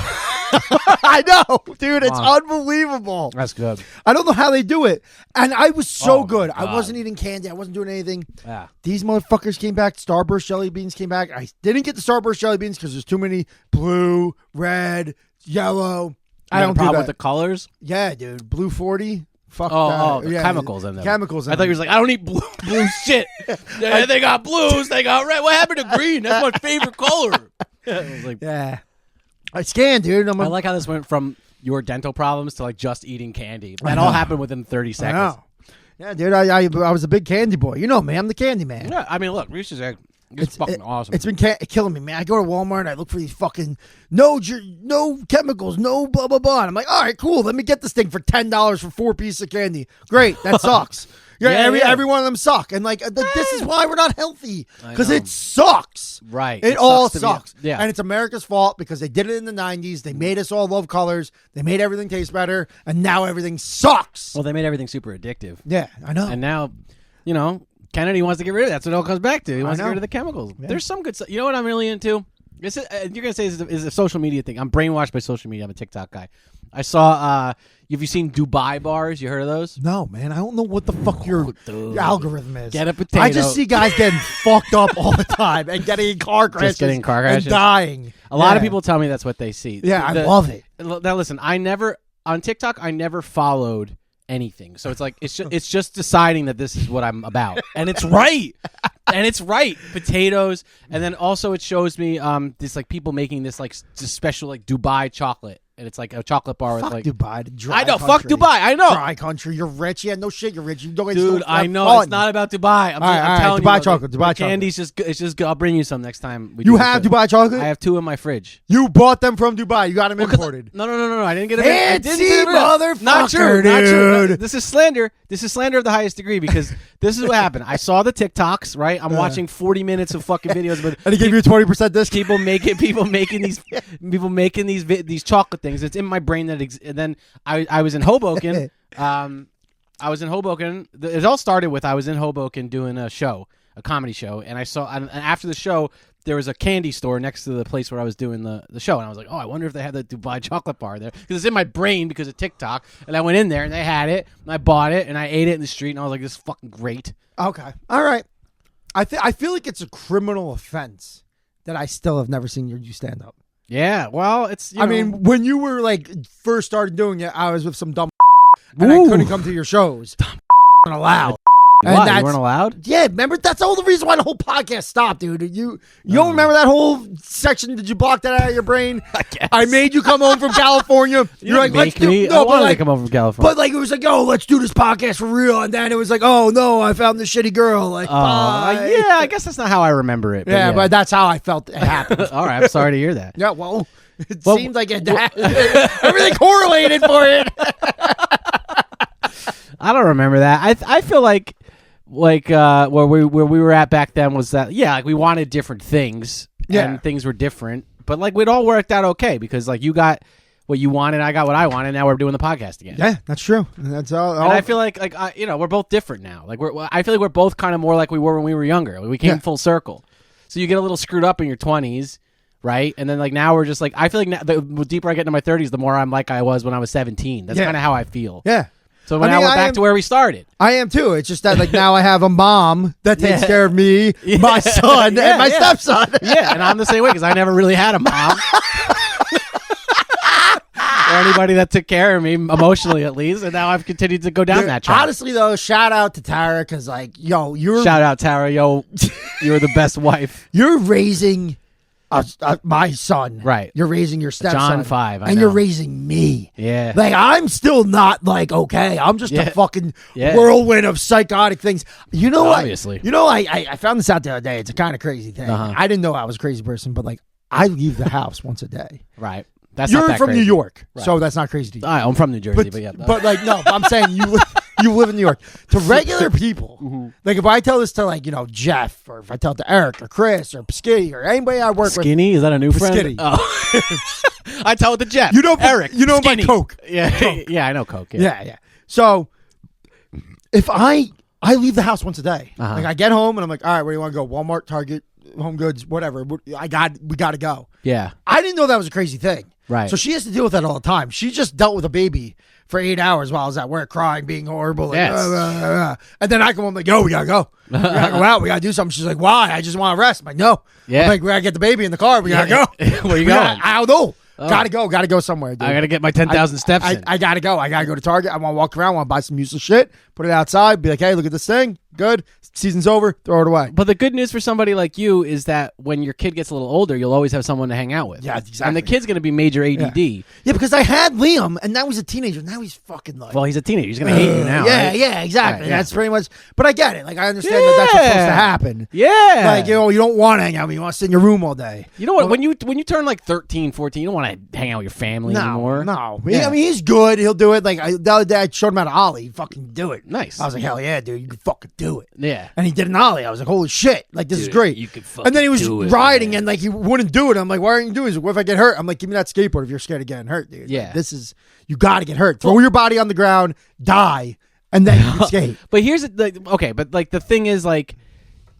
I know, dude. It's unbelievable. That's good. I don't know how they do it. And I was so good. God. I wasn't eating candy. I wasn't doing anything. Yeah. These motherfuckers came back. Starburst jelly beans came back. I didn't get the Starburst jelly beans because there's too many blue, red, yellow. I don't do problem that. with the colors. Yeah, dude. Blue 40. Fuck the yeah, chemicals in them. Chemicals in I thought them. you were like, I don't eat blue shit. They got blues. They got red. What happened to green? That's my favorite color. I was like, yeah. I scanned, dude. I like how this went from your dental problems to like just eating candy. That know. all happened within 30 seconds. I know. Yeah, dude. I was a big candy boy. You know me. I'm the candy man. Yeah, I mean, look, Reese's egg. It's fucking awesome. It's been killing me, man. I go to Walmart and I look for these fucking no chemicals, no blah blah blah. And I'm like, all right, cool. Let me get this thing for $10 for 4 pieces of candy. Great, that sucks. Every one of them suck, and like this is why we're not healthy because it sucks. Right, it all sucks. Yeah, and it's America's fault because they did it in the '90s. They made us all love colors. They made everything taste better, and now everything sucks. Well, they made everything super addictive. Yeah, I know. And now, Kennedy wants to get rid of it. That's what it all comes back to. He wants to get rid of the chemicals. Yeah. There's some good stuff. You know what I'm really into? You're going to say is a social media thing. I'm brainwashed by social media. I'm a TikTok guy. I saw, have you seen Dubai bars? You heard of those? No, man. I don't know what the fuck your algorithm is. Get a potato. I just see guys getting fucked up all the time and getting in car crashes. Just getting car crashes. And dying. A lot of people tell me that's what they see. Yeah, I love it. Now, listen, on TikTok, I never followed anything. So it's like, it's just deciding that this is what I'm about. And it's right. And it's right. Potatoes. And then also it shows me this like people making this like special like Dubai chocolate. And it's like a chocolate bar with like Dubai. Dry I know. country. Fuck Dubai. I know. Dry country. You're rich. Yeah, no shit. You're rich. You don't. Dude, I know. Fun. It's not about Dubai. I'm right, telling Dubai you. Chocolate. Dubai chocolate. Candy's it's just. I'll bring you some next time. You have Dubai chocolate? I have 2 in my fridge. You bought them from Dubai. You got them imported. No. I didn't get them. Fancy motherfucker, not true. dude. Not true. This is slander. This is slander of the highest degree because this is what happened. I saw the TikToks. Right. I'm watching 40 minutes of fucking videos, but and he gave you a 20% discount. People making these chocolate things. It's in my brain that. And then I was in Hoboken. I was in Hoboken. It all started with I was in Hoboken doing a comedy show, and I saw. And after the show, there was a candy store next to the place where I was doing the show, and I was like, oh, I wonder if they have the Dubai chocolate bar there because it's in my brain because of TikTok. And I went in there and they had it, and I bought it, and I ate it in the street, and I was like, this is fucking great. Okay, all right. I feel like it's a criminal offense that I still have never seen you stand up. Yeah, well, it's. I mean, when you were like first started doing it, I was with some dumb and I couldn't come to your shows. Not allowed. What? You weren't allowed? Yeah, remember that's the whole reason why the whole podcast stopped, dude. You don't remember that whole section? Did you block that out of your brain? I guess. I made you come home from California. You're like, let's do. I No, but wanted like, to come home from California. but like it was like, oh, let's do this podcast for real. And then it was like, oh no, I found this shitty girl. Like, bye. Yeah, I guess that's not how I remember it. Yeah, but that's how I felt it happened. All right, I'm sorry to hear that. Yeah, well, it seems like everything correlated for it. I don't remember that. I feel like where we were at back then was that like we wanted different things and things were different, but like it all worked out okay because like you got what you wanted, I got what I wanted. Now we're doing the podcast again. Yeah, that's true. That's all. And I feel like we're both different now. Like I feel like we're both kind of more like we were when we were younger. Like we came full circle. So you get a little screwed up in your 20s. Right, and then like now we're just like I feel like now, the deeper I get into my 30s, the more I'm like I was when I was 17. That's kind of how I feel. Yeah. So now we're back to where we started. I am too. It's just that like now I have a mom that takes care of me, my son, and my stepson. Yeah, and I'm the same way because I never really had a mom or anybody that took care of me emotionally at least, and now I've continued to go down that track. Honestly though, shout out to Tara because like shout out Tara, you're the best wife. You're raising. My son. Right. You're raising your stepson. John 5. I and know. you're raising me. Yeah. Like, I'm still not, like, okay. I'm just a fucking whirlwind of psychotic things. You know what? Obviously. You know, I found this out the other day. It's a kind of crazy thing. I didn't know I was a crazy person, but, like, I leave the house once a day. Right. That's You're not that from crazy. New York, right. so that's not crazy to you. I'm from New Jersey, but yeah. But, like, no, I'm saying you live... You live in New York. To regular people, like if I tell this to like, Jeff, or if I tell it to Eric or Chris or Skitty or anybody I work with. Skinny? Is that a new friend? Skitty. Oh. I tell it to Jeff. Eric. You know Skinny. my Coke. Yeah. Coke. Yeah, I know Coke. Yeah. So if I leave the house once a day. Uh-huh. Like I get home and I'm like, all right, where do you want to go? Walmart, Target, Home Goods, whatever. We got to go. Yeah. I didn't know that was a crazy thing. Right. So she has to deal with that all the time. She just dealt with a baby for 8 hours while I was at work crying, being horrible. Like, Yes. And then I come home like, yo, we got to go. We got to go out. We got to do something. She's like, why? I just want to rest. I'm like, no. Yeah. I'm like, we got to get the baby in the car. We got to go. Where you going? I don't know. Got to go somewhere, dude. I got to get my 10,000 steps in. I got to go. I got to go to Target. I want to walk around. I want to buy some useless shit. Put it outside. Be like, hey, look at this thing. Good. Season's over. Throw it away. But the good news for somebody like you is that when your kid gets a little older, you'll always have someone to hang out with. Yeah, exactly. And the kid's going to be major ADD. Yeah, because I had Liam, and now he's a teenager. Now he's fucking like... Well, he's a teenager. He's going to hate you now, Yeah, right? yeah, exactly. Right, yeah. That's pretty much... But I get it. Like, I understand that that's what's supposed to happen. Yeah. Like, you don't want to hang out with me. You want to sit in your room all day. You know what? When you turn like 13, 14, you don't want to hang out with your family anymore. No. Yeah. I mean, he's good. He'll do it. Like, the other day, I showed him how to ollie. He fucking do it. Nice. I was like, hell yeah, dude. You can fucking do it. Yeah. And he did an ollie. I was like, holy shit. Like, this is Dude, great. you could fucking and then he was do it, riding, man. and like, he wouldn't do it. I'm like, why aren't you doing this? What if I get hurt? I'm like, give me that skateboard if you're scared of getting hurt, dude. Yeah. Like, this is... You got to get hurt. Throw your body on the ground, die, and then you can skate. But here's the thing is, like,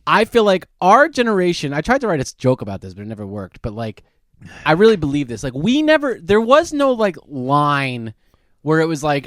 I feel like our generation, I tried to write a joke about this, but it never worked. But like, I really believe this. Like, there was no like line where it was like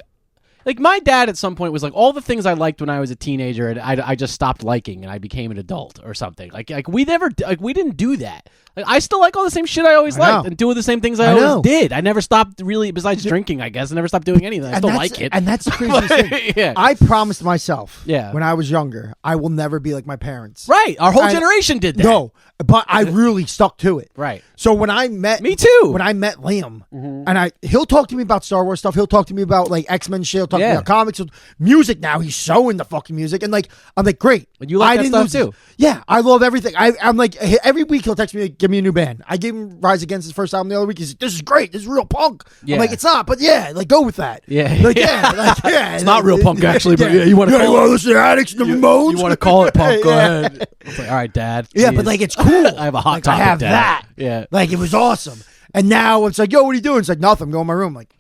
my dad at some point was like, all the things I liked when I was a teenager, and I just stopped liking, and I became an adult or something. Like we didn't do that. Like, I still like all the same shit I always liked, and doing the same things I always did. I never stopped really, besides drinking, I guess. I never stopped doing anything. I still like it. And that's the craziest thing. Yeah. I promised myself Yeah. when I was younger, I will never be like my parents. Right. Our whole generation did that. No, but I really stuck to it. Right. So when I met... Me too. When I met Liam, and he'll talk to me about Star Wars stuff. He'll talk to me about like X-Men shit. He'll talk to me about comics. Music now. He's so into fucking music. And like, I'm like, great. But you like that stuff too. Yeah, I love everything. I'm like, every week he'll text me, like, give me a new band. I gave him Rise Against his first album the other week. He's like, this is great. This is real punk. Yeah. I'm like, it's not, but yeah, like, go with that. Yeah. Like, yeah. It's not real punk, actually, but yeah, you want to call it. Listen to Addicts and the Ramones? You want to call it punk? Go ahead. It's like, all right, Dad. Yeah, Jeez. but like, it's cool. I have a hot like, topic, I have Dad. that. Yeah. Like, it was awesome. And now it's like, yo, what are you doing? It's like, nothing. I'm going in my room. I'm like,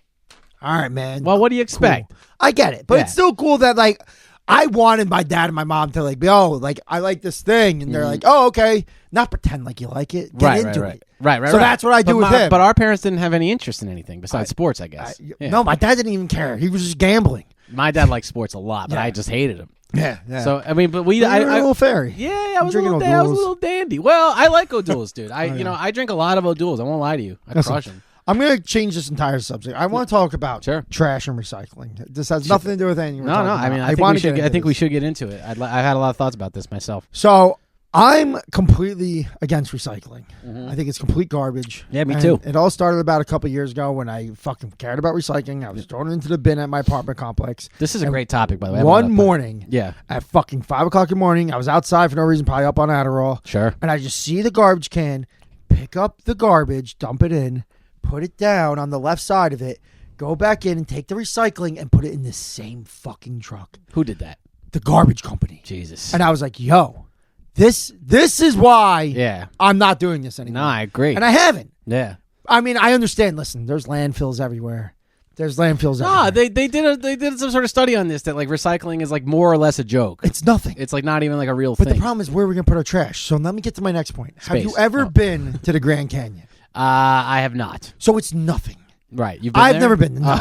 all right, man. Well, what do you expect? Cool. I get it. But it's still cool that, like, I wanted my dad and my mom to, like, be, oh, like, I like this thing. And they're like, oh, okay. Not pretend like you like it. Get into it. Right. So that's what I do with him. But our parents didn't have any interest in anything besides sports, I guess. No, my dad didn't even care. He was just gambling. My dad liked sports a lot, but I just hated him. Yeah. So I mean, but I a little fairy. Yeah, I was a little dandy. Well, I like O'Doul's, dude. I drink a lot of O'Doul's. I won't lie to you. I crush them. I'm going to change this entire subject. I want to talk about trash and recycling. This has nothing to do with anything. No. I mean, I think we should get into it. I've had a lot of thoughts about this myself. So I'm completely against recycling. I think it's complete garbage. Yeah, me too. It all started about a couple years ago when I fucking cared about recycling. I was throwing it into the bin at my apartment complex. This is a great topic, by the way. One morning, yeah, at fucking 5 o'clock in the morning, I was outside for no reason, probably up on Adderall. Sure. And I just see the garbage can, pick up the garbage, dump it in, put it down on the left side of it, go back in and take the recycling and put it in the same fucking truck. Who did that? The garbage company. Jesus. And I was like, yo, this is why I'm not doing this anymore. No, I agree. And I haven't. Yeah. I mean, I understand. Listen, there's landfills everywhere. Everywhere. They did some sort of study on this that like recycling is like more or less a joke. It's nothing. It's like not even like a real thing. But the problem is where we're going to put our trash. So let me get to my next point. Space. Have you ever been to the Grand Canyon? I have not. So it's nothing. Right. You've been I've there? never been. No.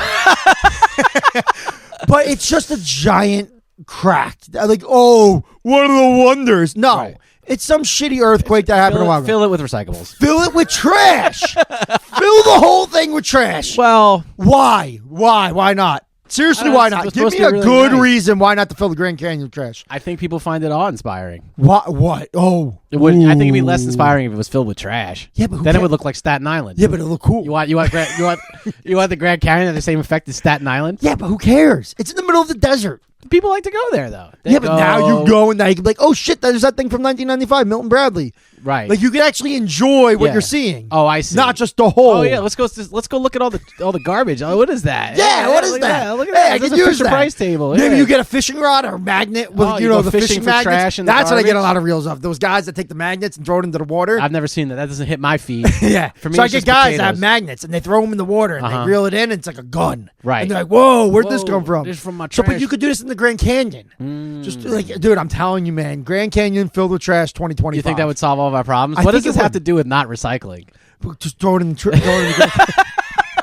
But it's just a giant crack. Like, oh, one of the wonders. No. Right. It's some shitty earthquake that happened a while ago. Fill it with recyclables. Fill it with trash. Fill the whole thing with trash. Well, why? Why not? Seriously, why not? Give me a good reason why not to fill the Grand Canyon with trash. I think people find it awe-inspiring. What? Oh. It would, I think it'd be less inspiring if it was filled with trash. Yeah, but then it would look like Staten Island. Yeah, but it'll look cool. You want the Grand Canyon to have the same effect as Staten Island? Yeah, but who cares? It's in the middle of the desert. People like to go there though. They Yeah, but now you go and now you can be like, oh shit, there's that thing from 1995, Milton Bradley. Right. Like you can actually enjoy what Yeah. you're seeing. Oh, I see. Not just the whole. Oh yeah, let's go look at all the garbage. Oh, what is that? Yeah, what is look that? At Look at Hey, that. I This can is a use Fisher that. Price table. Maybe Yeah. you get a fishing rod or a magnet with Oh, you go the fishing fishing for magnets. trash in the That's what I get a garbage? lot of reels of. Those guys that take the magnets and throw it into the water. I've never seen that. That doesn't hit my feed. Yeah. For me, so I it's get just guys that have potatoes. magnets and they throw them in the water and Uh-huh. they reel it in and it's like a gun. Right. And they're like, whoa, where'd this Whoa, come from? this is from my So, but trash. you could do this in the Grand Canyon. Just like, dude, I'm telling you, man, Grand Canyon filled with trash 2025. You think that would solve all of our problems? I What does think this it have would. to do with not recycling? Just throw it in the throw it in the Grand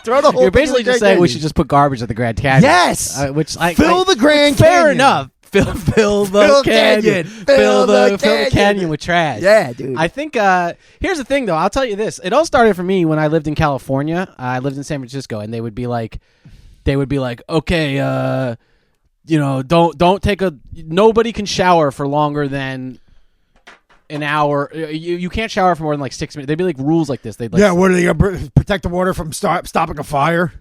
Throw the whole You're thing in basically the just Grand saying we Canyon. should just put garbage at the Grand Canyon. Yes. Which I Fill the Grand Fair Canyon. enough. Fill the Fill canyon. canyon. Fill the canyon. canyon with trash. Yeah, dude. I think here's the thing though. I'll tell you this. It all started for me when I lived in California. I lived in San Francisco, and they would be like, okay, don't take nobody can shower for longer than an hour. You can't shower for more than like 6 minutes. They'd be like rules like this. They'd like, Yeah, what are they gonna protect the water from stopping a fire?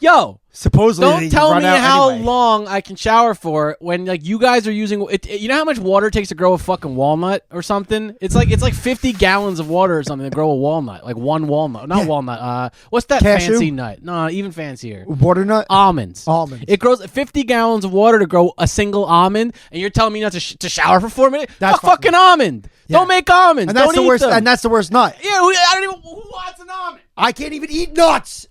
yo, Supposedly, don't they tell run me out how anyway. long I can shower for when like you guys are using it. You know how much water it takes to grow a fucking walnut or something? It's like 50 gallons of water or something to grow a walnut, like one walnut, not walnut. What's that Cashew? fancy nut? No, even fancier. Water nut. Almonds. Almonds. It grows 50 gallons of water to grow a single almond, and you're telling me not to shower for 4 minutes? That's Fuck fucking almond. Yeah. Don't make almonds. And that's Don't the eat worst. them. And that's the worst nut. Yeah, I don't even. Who wants an almond? I can't even eat nuts.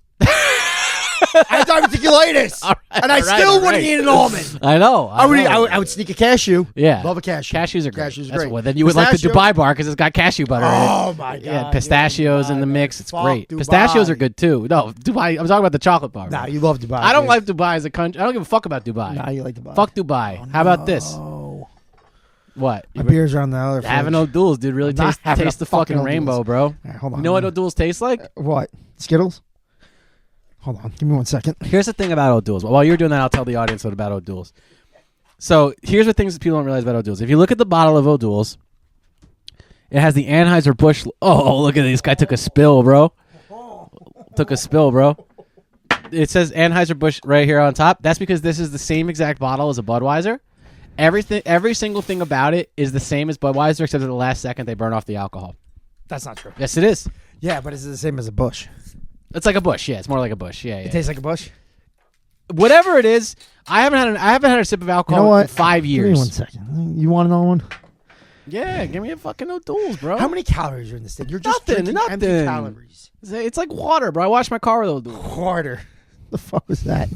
I have diverticulitis, and I all right, still all wouldn't right. eat an almond. I know. I would sneak a cashew. Yeah, Love a cashew. Cashews are great. Cashews are That's great. what- then you would like the Pistachio? Dubai bar because it's got cashew butter in it. Oh my god! Yeah, pistachios in the mix. It's Fuck great. Dubai. Pistachios are good too. No, Dubai. I'm talking about the chocolate bar. Nah, bro. you love Dubai. I don't dude. like Dubai as a country. I don't give a fuck about Dubai. Nah, you like Dubai. Fuck Dubai. How about this? Oh, What? my beer's on the other. Having fridge. O'Doul's, dude. Really I'm not having taste a the fucking fucking rainbow, O'Doul's. bro. All right, hold on. You know what O'Doul's tastes like? What? Skittles? Hold on. Give me 1 second. Here's the thing about O'Doul's. While you're doing that, I'll tell the audience what about O'Doul's. So here's the things that people don't realize about O'Doul's. If you look at the bottle of O'Doul's, it has the Anheuser-Busch. Oh, look at this guy took a spill, bro. Took a spill, bro. It says Anheuser-Busch right here on top. That's because this is the same exact bottle as a Budweiser. Every single thing about it is the same as Budweiser, except at the last second they burn off the alcohol. That's not true. Yes, it is. Yeah, but it's the same as a bush. It's like a Bush. Yeah, it's more like a Bush. Yeah, It yeah. tastes like a bush. Whatever it is, I haven't had a sip of You alcohol know what? in 5 Give me years. 1 second. You want another one? Yeah, give me a fucking O'Doul's, bro. How many calories are in this thing? You're just Nothing, drinking empty nothing. calories. It's like water, bro. I wash my car with O'Doul's. Quarter. The fuck was that?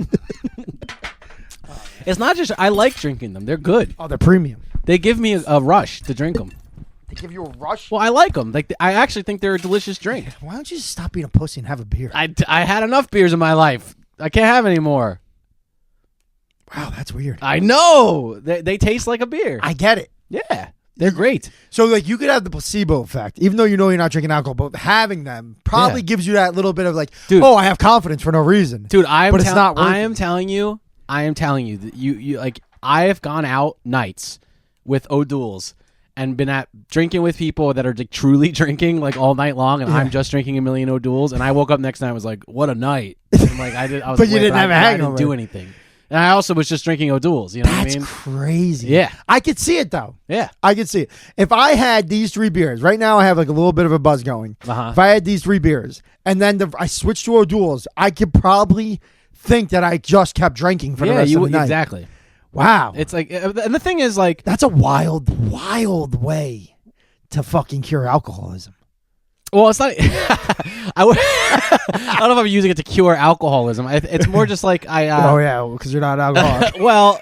It's not just I like drinking them. They're good. Oh, they're premium. They give me a rush to drink them. They give you a rush. Well, I like them. Like I actually think they're a delicious drink. Why don't you just stop being a pussy and have a beer? I had enough beers in my life. I can't have any more. Wow, that's weird. I know. They taste like a beer. I get it. Yeah. They're great. So, like, you could have the placebo effect, even though you know you're not drinking alcohol, but having them probably Yeah. gives you that little bit of like, Dude. oh, I have confidence for no reason. Dude, But it's not working. I am telling you that you like I have gone out nights with O'Doul's and been at drinking with people that are like truly drinking like all night long, and Yeah. I'm just drinking a million O'Doul's, and I woke up next night and was like, what a night. And like I was But you awake, didn't have a I hangover. didn't do anything. And I also was just drinking O'Doul's, you know That's what I mean? crazy. Yeah. I could see it, though. Yeah. I could see it. If I had these 3 beers, right now I have like a little bit of a buzz going. Uh-huh. If I had these 3 beers and then I switched to O'Doul's, I could probably think that I just kept drinking for the Yeah, rest you of the night. exactly. Wow. It's like, and the thing is like, That's a wild, wild way to fucking cure alcoholism. well, it's not. I don't know if I'm using it to cure alcoholism. It's more just like I. Oh, yeah, because you're not alcoholic. well,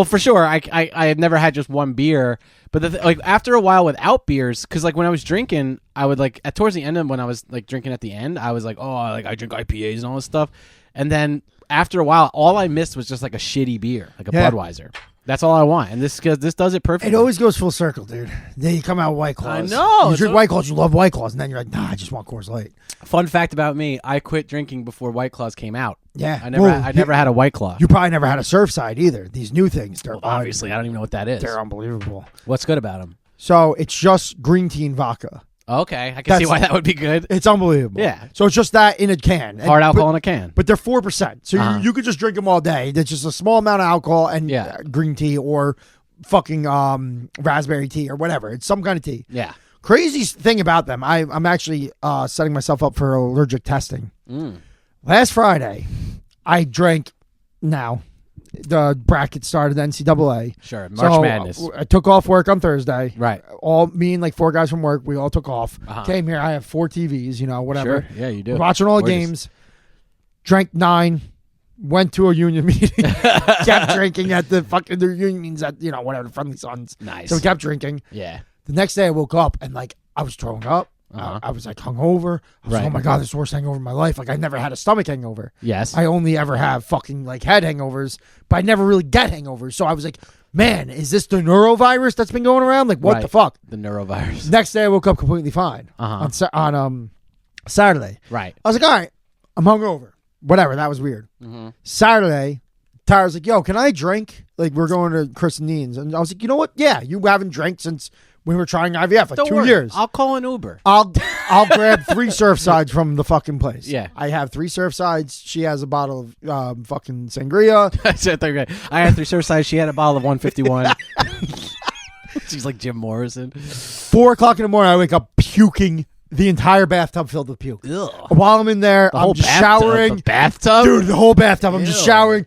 for sure. I had never had just one beer, but like after a while without beers, because like when I was drinking, I would like towards the end of when I was like drinking at the end, I was like, oh, like I drink IPAs and all this stuff, and then after a while, all I missed was just like a shitty beer, like a Yeah. Budweiser. That's all I want, and this does it perfectly. It always goes full circle, dude. Then you come out with White Claws. I know. You It's drink a- White Claws, you love White Claws, and then you're like, nah, I just want Coors Light. Fun fact about me: I quit drinking before White Claws came out. Yeah. I never had a White Claw. You probably never had a Surfside either. These new things, they're Obviously, I don't even know what that is. they're unbelievable. What's good about them? So it's just green tea and vodka. Okay, I can see why that would be good. It's unbelievable. Yeah. So it's just that in a can. Hard alcohol in a can. But they're 4%. So you could just drink them all day. There's just a small amount of alcohol and green tea or fucking raspberry tea or whatever. It's some kind of tea. Yeah. Crazy thing about them, I'm actually setting myself up for allergic testing. Last Friday, I drank now. The bracket started NCAA. Sure, March Madness. I took off work on Thursday. Right. All me and like 4 guys from work, we all took off. Came here. I have 4 TVs, whatever. Sure. Yeah, you do. We're watching all the games. Drank 9. Went to a union meeting. Kept drinking at the unions at whatever, the Friendly Sons. Nice. So we kept drinking. Yeah. The next day I woke up and like I was throwing up. I was like hungover. I was like, oh my God, this is the worst hangover of my life. Like I never had a stomach hangover. Yes. I only ever have fucking like head hangovers, but I never really get hangovers. So I was like, man, is this the neurovirus that's been going around? Like what the fuck? The neurovirus. Next day I woke up completely fine on Saturday. Right. I was like, all right, I'm hungover. Whatever. That was weird. Saturday, Tyra's like, yo, can I drink? Like we're going to Chris and Dean's. And I was like, you know what? Yeah, you haven't drank since we were trying IVF, like Don't 2 worry. years. I'll call an Uber. I'll grab 3 Surfsides from the fucking place. Yeah. I have 3 Surfsides. She has a bottle of fucking sangria. I had 3 Surfsides. She had a bottle of 151. She's like Jim Morrison. 4 o'clock in the morning, I wake up puking. The entire bathtub filled with puke. Ugh. While I'm in there, I'm just showering. The bathtub? Dude, the whole bathtub. I'm just showering.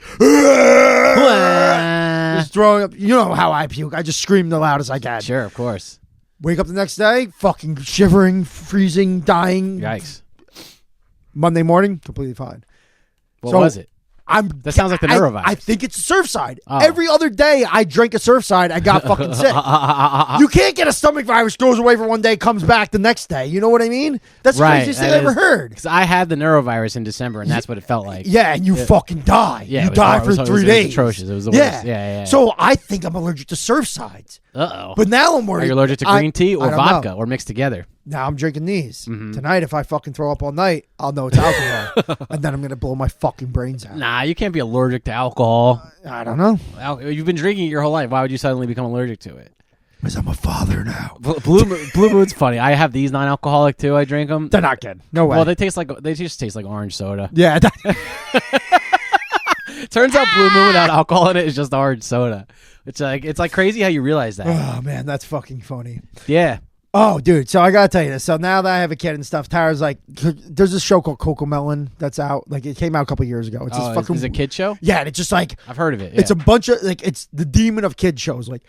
Just throwing up. You know how I puke. I just scream the loudest I can. Sure, of course. Wake up the next day, fucking shivering, freezing, dying. Yikes. Monday morning, completely fine. What was it? That sounds like the neurovirus. I think it's a Surfside. Every other day I drink a Surfside, I got fucking sick. You can't get a stomach virus, goes away for one day, comes back the next day. You know what I mean? That's the craziest thing I ever heard. Because I had the neurovirus in December, and that's what it felt like. Yeah, and you fucking die. Yeah, you die for 3 days. It was atrocious. It was the worst. Yeah. So I think I'm allergic to Surfsides. Uh-oh. But now I'm worried. Are you allergic to green tea or I don't vodka know. or mixed together? Now I'm drinking these. Tonight, if I fucking throw up all night, I'll know it's alcohol. And then I'm going to blow my fucking brains out. Nah, you can't be allergic to alcohol. I don't know. You've been drinking it your whole life. Why would you suddenly become allergic to it? Because I'm a father now. Blue Moon's funny. I have these non-alcoholic too. I drink them. They're not good. No way. Well, they just taste like orange soda. Yeah. Turns out Blue Moon without alcohol in it is just orange soda. It's like crazy how you realize that. Oh man, that's fucking funny. Yeah. Oh, dude. So I gotta tell you this. So now that I have a kid and stuff, Tara's like, there's this show called Coco Melon that's out. Like it came out a couple years ago. It's this fucking. Is it a kid show? Yeah, and it's just like I've heard of it. Yeah. It's a bunch of like it's the demon of kid shows. Like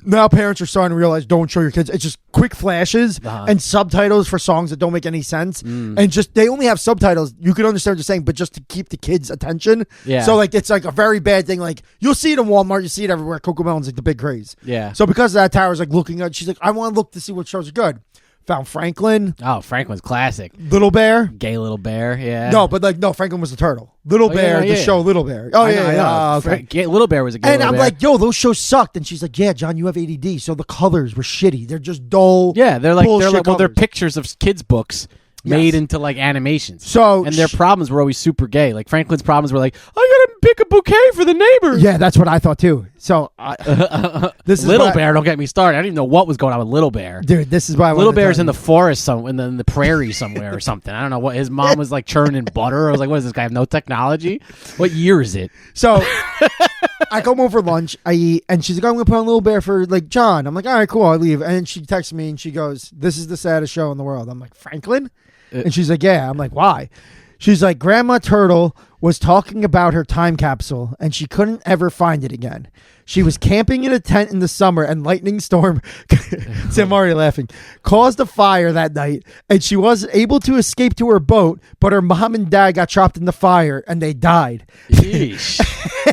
now parents are starting to realize don't show your kids. It's just quick flashes and subtitles for songs that don't make any sense, and just they only have subtitles. You can understand what they're saying, but just to keep the kids' attention. Yeah. So like it's like a very bad thing. Like you'll see it in Walmart, you see it everywhere. Coco Melon's like the big craze. Yeah. So because of that, Tara's like looking at. She's like, I want to look to see what shows are good. Found Franklin. Oh, Franklin's classic. Little Bear. Gay Little Bear, yeah. No, but like, no, Franklin was the turtle. Little Bear, the show Little Bear. Oh, yeah. Okay. Little Bear was a gay And Little I'm Bear. like, yo, those shows sucked. And she's like, yeah, John, you have ADD. So the colors were shitty. They're just dull. Yeah, they're bullshit they're colors. pictures of kids' books made into like animations. So and their problems were always super gay. Like Franklin's problems were like, I gotta pick a bouquet for the neighbor. Yeah, that's what I thought too. So this is Little Bear. Don't get me started. I didn't even know what was going on with Little Bear. Dude, this is why Little Bear's in the forest, in the prairie somewhere or something. I don't know what. His mom was like churning butter. I was like, what is this guy have no technology? What year is it? So I come home for lunch, I eat, and she's like, I'm gonna put on Little Bear for like John. I'm like, all right, cool, I'll leave. And she texts me and she goes, this is the saddest show in the world. I'm like, Franklin? And she's like, yeah. I'm like, why? She's like, Grandma Turtle was talking about her time capsule and she couldn't ever find it again. She was camping in a tent in the summer and lightning storm, see, I'm already laughing, caused a fire that night and she was able to escape to her boat, but her mom and dad got trapped in the fire and they died. Yeesh.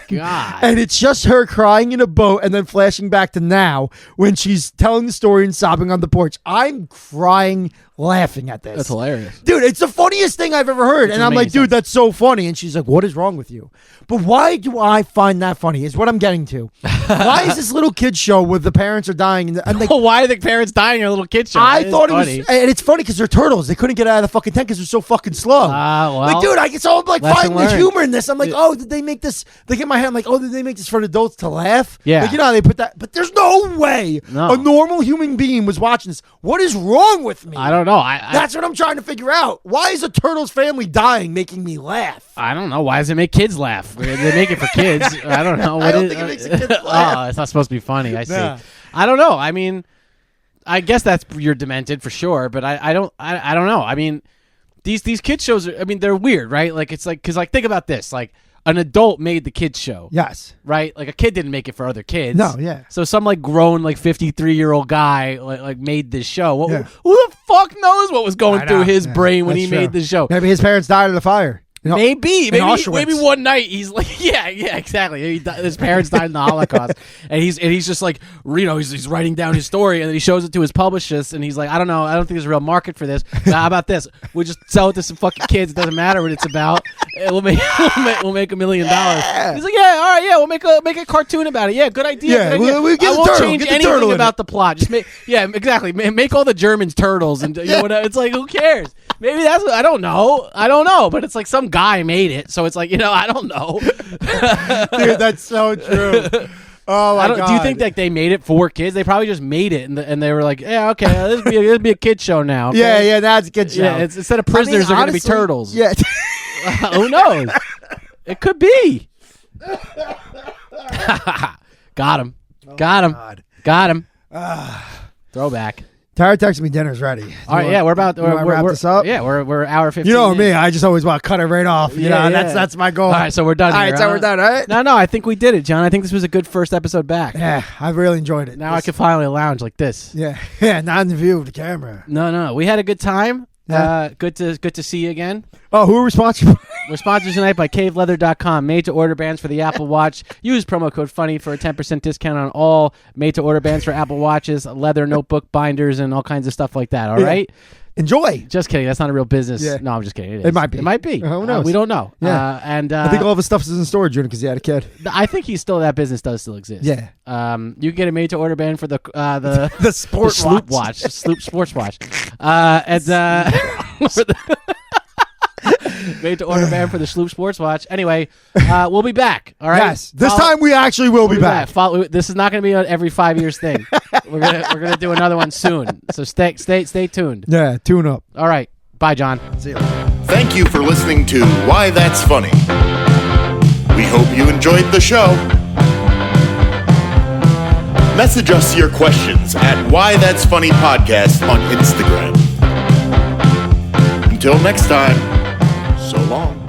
God. And it's just her crying in a boat and then flashing back to now when she's telling the story and sobbing on the porch. I'm crying laughing at this. That's hilarious. Dude, it's the funniest thing I've ever heard. And I'm like, dude, that's so funny. And she's She's like, what is wrong with you? But why do I find that funny is what I'm getting to. Why is this little kid show where the parents are dying? And like, Why are the parents dying in a little kid show? I That thought is it was, funny. and it's funny because they're turtles. They couldn't get out of the fucking tank because they're so fucking slow. Well, like, dude, I get so I'm like lesson finding the learned. humor in this. I'm like, oh, did they make this? They get my hand. I'm like, oh, did they make this for adults to laugh? Yeah. Like, you know how they put that, but there's no way No. a normal human being was watching this. What is wrong with me? I don't know. That's what I'm trying to figure out. Why is a turtle's family dying making me laugh? I don't know. Why does it make kids laugh? They make it for kids. I don't know. I don't think it makes the kids laugh. Oh, it's not supposed to be funny. I see. Nah. I don't know. I mean, I guess that's you're demented for sure, but I don't know. I mean, these kids shows are, I mean, they're weird, right? Like it's like because like think about this, like an adult made the kids show. Yes. Right? Like a kid didn't make it for other kids. No, yeah. So some like grown like 53-year-old guy like made this show. Yeah. Who the fuck knows what was going I through know. his Yeah, brain when he that's made true. this show? Maybe his parents died in the fire. You know, Maybe Auschwitz. one night he's like, yeah, exactly. His parents died in the Holocaust, and he's just like, you know, he's writing down his story, and then he shows it to his publicist, and he's like, I don't know, I don't think there's a real market for this. But how about this? We just sell it to some fucking kids. It doesn't matter what it's about. We'll make $1 million. He's like, yeah, all right, yeah, we'll make a cartoon about it. Yeah, good idea. Yeah, good idea. we'll get I the won't turtle, change get the turtle anything in about it. the plot. Just make, yeah, exactly. Make all the Germans turtles, and you know, whatever. It's like, who cares? Maybe that's what, I don't know, but it's like some guy made it, so it's like, you know, I don't know. Dude, that's so true. Oh my god! Do you think like they made it for kids? They probably just made it, and they were like, yeah, okay, this would be a kid show now. Okay? Yeah, that's a good show. Yeah. It's, instead of prisoners, they're going to be honestly, turtles. Yeah. Who knows? It could be. Got him. Got him. God. Got him. Throwback. Tara texted me dinner's ready. All right, yeah, we're about. you wanna wrap this up? Yeah, we're hour 15. You know me, in. I just always want to cut it right off. You know, that's my goal. All right, so we're done. All here, right, so huh? we're done, all right? No, I think we did it, John. I think this was a good first episode back. Yeah, I really enjoyed it. Now I can finally lounge like this. Yeah, not in the view of the camera. No, we had a good time. Yeah. Good to see you again. Oh, who are we sponsored by? We're sponsored tonight by CaveLeather.com, made-to-order bands for the Apple Watch. Use promo code FUNNY for a 10% discount on all made-to-order bands for Apple Watches, leather notebook binders, and all kinds of stuff like that, all right? Enjoy. Just kidding. That's not a real business. Yeah. No, I'm just kidding. It might be. It might be. Who knows? We don't know. Yeah. I I think all of his stuff is in storage unit because he had a kid. I think that business does still exist. Yeah. You can get a made-to-order band for the The sport Sloop watch, Sloop sports watch, and for the made to order band for the Sloop sports watch. Anyway, we'll be back. All right. Yes. This time we actually will be back. This is not going to be an every 5 years thing. we're gonna do another one soon. So stay tuned. Yeah. Tune up. All right. Bye, John. See you. Thank you for listening to Why That's Funny. We hope you enjoyed the show. Message us your questions at Why That's Funny Podcast on Instagram. Until next time, so long.